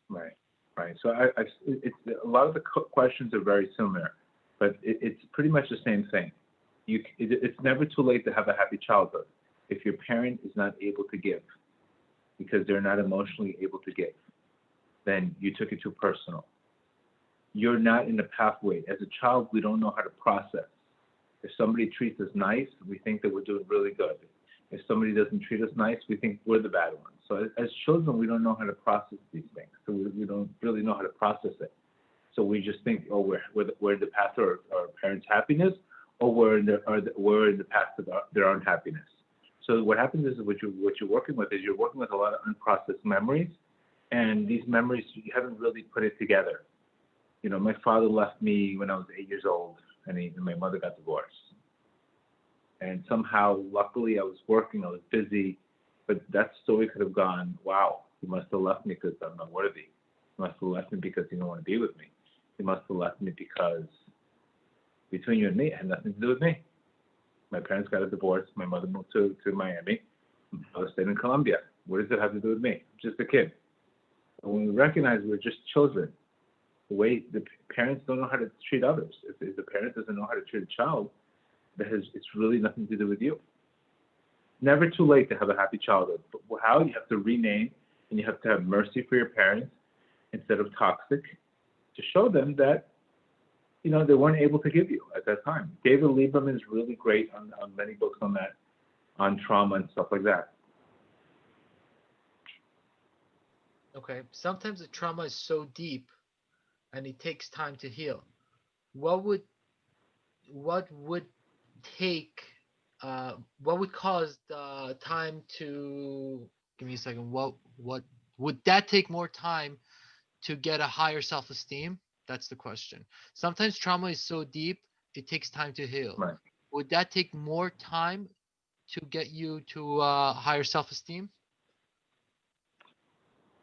Right. So it's a lot of the questions are very similar, but it's pretty much the same thing. It's never too late to have a happy childhood if your parent is not able to give because they're not emotionally able to give. Then you took it too personal. You're not in the pathway. As a child, we don't know how to process. If somebody treats us nice, we think that we're doing really good. If somebody doesn't treat us nice, we think we're the bad ones. So as children, we don't know how to process these things. So we don't really know how to process it. So we just think, oh, we're in the path of our parents' happiness, or we're in the path of their unhappiness. So what happens is what you're working with is you're working with a lot of unprocessed memories, and these memories you haven't really put it together. You know, my father left me when I was 8 years old, and my mother got divorced. And somehow, luckily, I was working, I was busy, but that story could have gone, wow, he must have left me because I'm not worthy. He must have left me because he didn't want to be with me. He must have left me because between you and me, it had nothing to do with me. My parents got a divorce. My mother moved to Miami. My father stayed in Colombia. What does it have to do with me? I'm just a kid. But when we recognize we're just children, the way the parents don't know how to treat others. If the parent doesn't know how to treat a child, it's really nothing to do with you. Never too late to have a happy childhood. But how? You have to rename and you have to have mercy for your parents instead of toxic to show them that, you know, they weren't able to give you at that time. David Lieberman is really great on many books on that, on trauma and stuff like that. Okay. Sometimes the trauma is so deep and it takes time to heal. What would cause the time to give me a second. What would that take more time to get a higher self-esteem? That's the question. Sometimes trauma is so deep it takes time to heal. Right. Would that take more time to get you to higher self-esteem?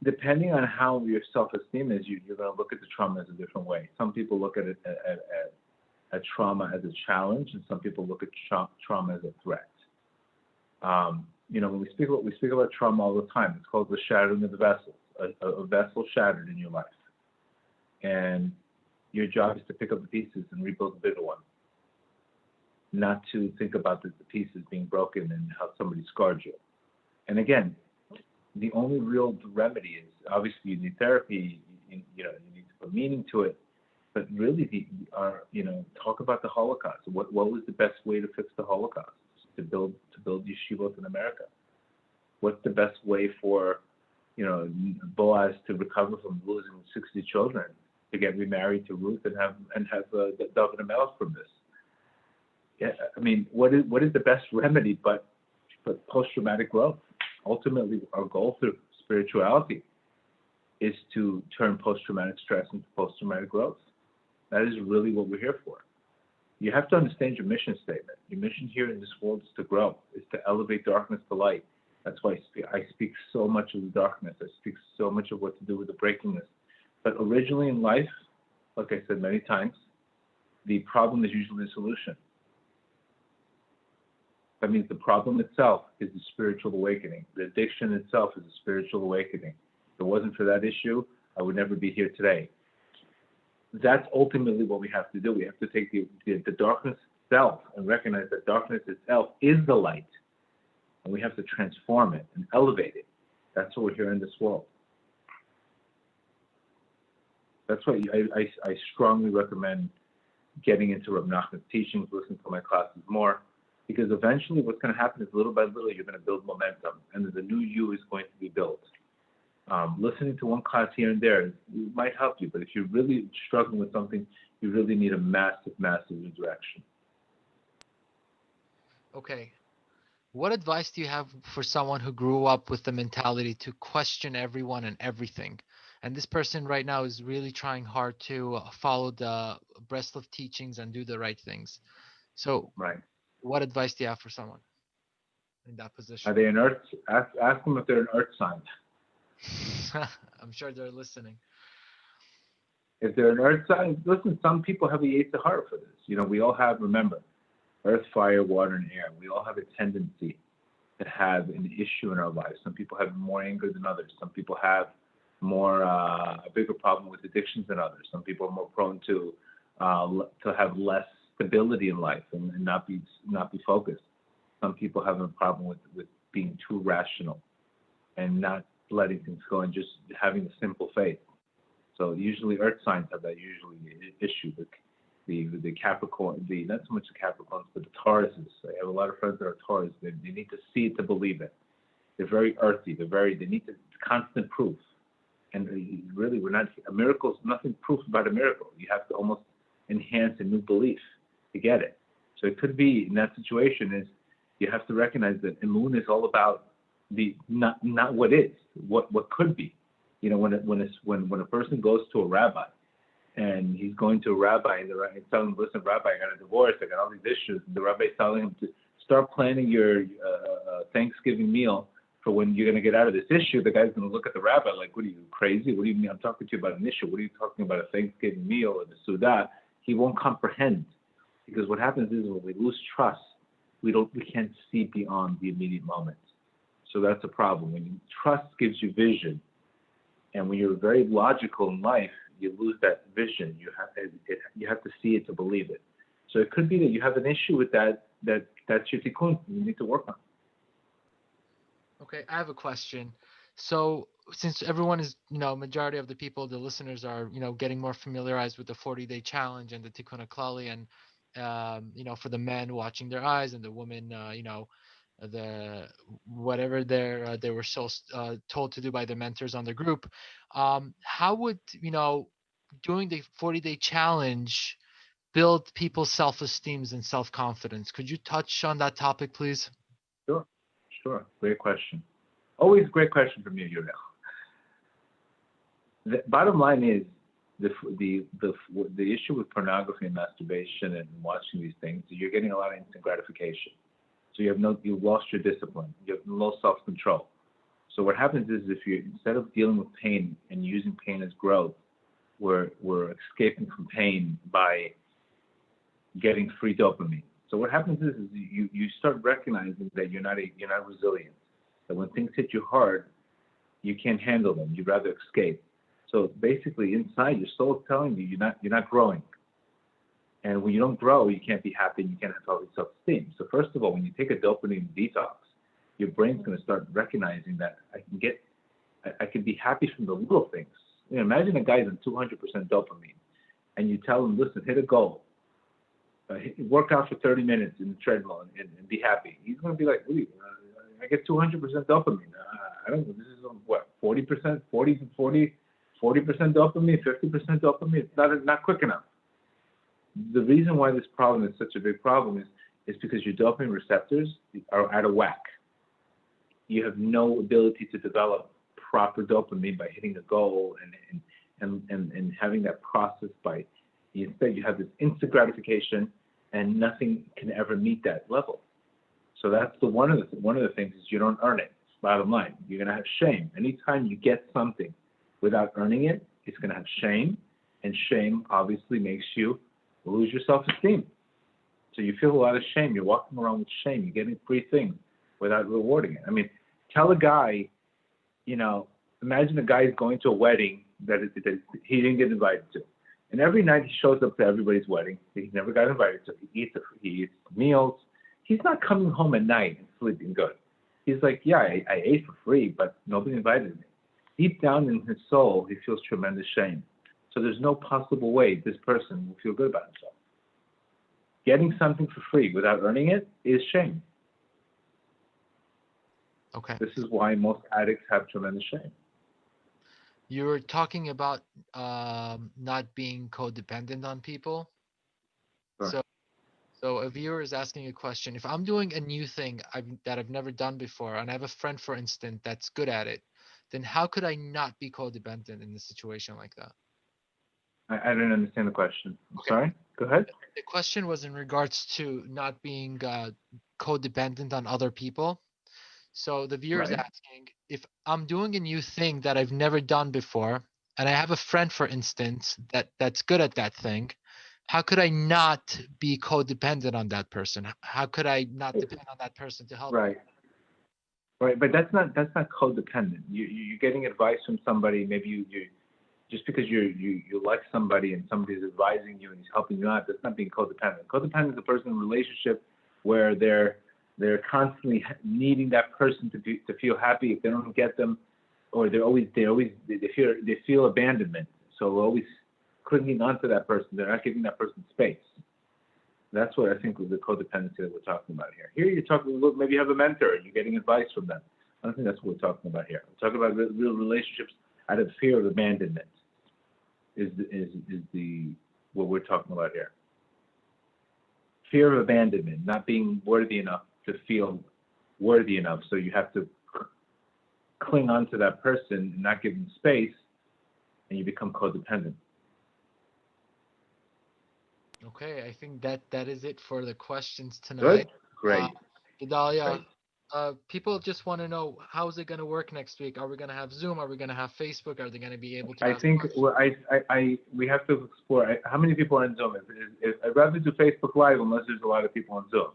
Depending on how your self-esteem is, you're going to look at the trauma as a different way. Some people look at it at trauma as a challenge, and some people look at trauma as a threat. You know, when we speak about trauma all the time. It's called the shattering of the vessel. A vessel shattered in your life, and your job is to pick up the pieces and rebuild the bigger one. Not to think about the pieces being broken and how somebody scarred you. And again, the only real remedy is obviously you need therapy. You need to put meaning to it. But really, talk about the Holocaust. What was the best way to fix the Holocaust? To build yeshivot in America. What's the best way for, Boaz to recover from losing 60 children, to get remarried to Ruth and have David and Melech from this? Yeah, I mean, what is the best remedy but post-traumatic growth? Ultimately, our goal through spirituality is to turn post-traumatic stress into post-traumatic growth. That is really what we're here for. You have to understand your mission statement. Your mission here in this world is to grow, is to elevate darkness to light. That's why I speak so much of the darkness. I speak so much of what to do with the breakingness. But originally in life, like I said many times, the problem is usually the solution. That means the problem itself is the spiritual awakening. The addiction itself is a spiritual awakening. If it wasn't for that issue, I would never be here today. That's ultimately what we have to do. We have to take the darkness itself and recognize that darkness itself is the light. And we have to transform it and elevate it. That's what we're here in this world. That's why I strongly recommend getting into Rav Nachman's teachings, listening to my classes more. Because eventually what's going to happen is little by little you're going to build momentum, and the new you is going to be built. Listening to one class here and there might help you, but if you're really struggling with something, you really need a massive, massive redirection. Okay. What advice do you have for someone who grew up with the mentality to question everyone and everything? And this person right now is really trying hard to follow the Breslov teachings and do the right things. So, Right. what advice do you have for someone in that Are position? they an earth? Ask them if they're an earth sign. I'm sure they're listening. If they're an earth sign, listen, some people have a yetzer hara for this. We all have, remember, earth, fire, water, and air. We all have a tendency to have an issue in our lives. Some people have more anger than others. Some people have a bigger problem with addictions than others. Some people are more prone to have less stability in life and not be focused. Some people have a problem with being too rational and not letting things go and just having a simple faith. So usually earth signs have that issue. The Capricorn, not so much the Capricorns, but the Tauruses. I have a lot of friends that are Taurus. They need to see it to believe it. They're very earthy. They need constant proof. And really, a miracle is nothing proof about a miracle. You have to almost enhance a new belief to get it. So it could be in that situation is you have to recognize that Emun is all about the not what is, what could be. When a person goes to a rabbi and he's going to a rabbi and he's telling him, listen, rabbi, I got a divorce, I got all these issues. And the rabbi is telling him to start planning your Thanksgiving meal for when you're going to get out of this issue. The guy's going to look at the rabbi like, what are you, crazy? What do you mean? I'm talking to you about an issue. What are you talking about, a Thanksgiving meal or the Sudah? He won't comprehend. Because what happens is when we lose trust, we can't see beyond the immediate moment. So that's a problem. When trust gives you vision, and when you're very logical in life, you lose that vision. You have to see it to believe it. So it could be that you have an issue with that's your tikkun. You need to work on. Okay, I have a question. So since everyone is, majority of the people, the listeners are, getting more familiarized with the 40-day challenge and the tikkun klali, and for the men watching their eyes and the women, the whatever they were so told to do by the mentors on the group. How would doing the 40-day challenge build people's self-esteem and self-confidence? Could you touch on that topic, please? Sure. Great question. Always great question from you, Yurel. The bottom line is the issue with pornography and masturbation and watching these things. You're getting a lot of instant gratification. So you've lost your discipline. You have low self-control. So what happens is instead of dealing with pain and using pain as growth, we're escaping from pain by getting free dopamine. So what happens is you start recognizing that you're not resilient. That when things hit you hard, you can't handle them. You'd rather escape. So basically, inside your soul is telling you you're not growing. And when you don't grow, you can't be happy. You can't have healthy self-esteem. So first of all, when you take a dopamine detox, your brain's going to start recognizing that I can be happy from the little things. Imagine a guy's on 200% dopamine, and you tell him, listen, hit a goal. Work out for 30 minutes in the treadmill and be happy. He's going to be like, I get 200% dopamine. I don't know, this is what, 40%, 40% dopamine, 50% dopamine. It's not quick enough. The reason why this problem is such a big problem is because your dopamine receptors are out of whack. You have no ability to develop proper dopamine by hitting a goal and having that process by, instead you have this instant gratification and nothing can ever meet that level. So that's one of the things is you don't earn it. Bottom line, you're going to have shame. Anytime you get something without earning it, it's going to have shame, and shame obviously makes you lose your self-esteem. So you feel a lot of shame. You're walking around with shame. You're getting free things without rewarding it. I mean, tell a guy, imagine a guy is going to a wedding that he didn't get invited to. And every night he shows up to everybody's wedding. He never got invited to. He eats meals. He's not coming home at night and sleeping good. He's like, yeah, I ate for free, but nobody invited me. Deep down in his soul, he feels tremendous shame. So there's no possible way this person will feel good about himself. Getting something for free without earning it is shame. Okay. This is why most addicts have tremendous shame. You were talking about not being codependent on people. Sure. So a viewer is asking a question. If I'm doing a new thing that I've never done before, and I have a friend, for instance, that's good at it, then how could I not be codependent in a situation like that? I don't understand the question. I'm Okay. sorry. Go ahead. The question was in regards to not being codependent on other people. So the viewer is Right. asking, if I'm doing a new thing that I've never done before, and I have a friend, for instance, that's good at that thing, how could I not be codependent on that person? How could I not depend on that person to help me? Right. Right. But that's not codependent. You're getting advice from somebody. Maybe you just because you like somebody and somebody's advising you and he's helping you out. That's not being codependent. Codependent is a person in a relationship where they're constantly needing that person to feel happy. If they don't get them, or they feel abandonment. So we're always clinging onto that person. They're not giving that person space. That's what I think was the codependency that we're talking about here. Here you're talking, look, maybe you have a mentor and you're getting advice from them. I don't think that's what we're talking about here. We're talking about real relationships out of fear of abandonment. Is what we're talking about here. Fear of abandonment, not being worthy enough to feel worthy enough. So you have to cling on to that person and not give them space, and you become codependent. Okay, I think that is it for the questions Good? tonight. Great. Gedale, people just want to know, how is it going to work next week? Are we going to have Zoom? Are we going to have Facebook? Are they going to be able to I ask think questions? we have to explore how many people are on Zoom. I'd rather do Facebook Live unless there's a lot of people on Zoom.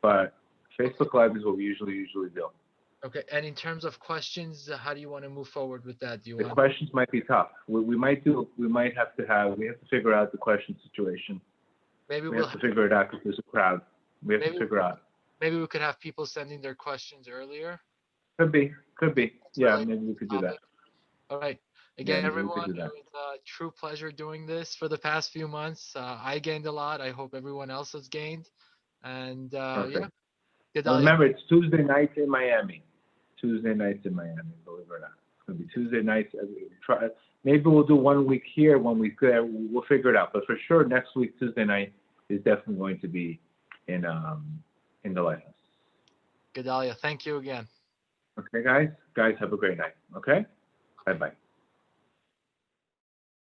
But Facebook Live is what we usually do. Okay, and in terms of questions, how do you want to move forward with that? The questions might be tough. We have to figure out the question situation. Maybe We have to figure it out because there's a crowd. We have to figure out. Maybe we could have people sending their questions earlier. Could be. Yeah, Related maybe we could do that. All right. Yeah, Again, maybe we everyone, could do that. it was a true pleasure doing this for the past few months. I gained a lot. I hope everyone else has gained. And yeah, Perfect. Gedale, Remember, it's Tuesday nights in Miami. Believe it or not. It's going to be Tuesday nights. Maybe we'll do 1 week here, 1 week there. We'll figure it out. But for sure, next week, Tuesday night, is definitely going to be in the lighthouse. Gedale, thank you again. Okay, guys? Guys, have a great night. Okay? Bye-bye.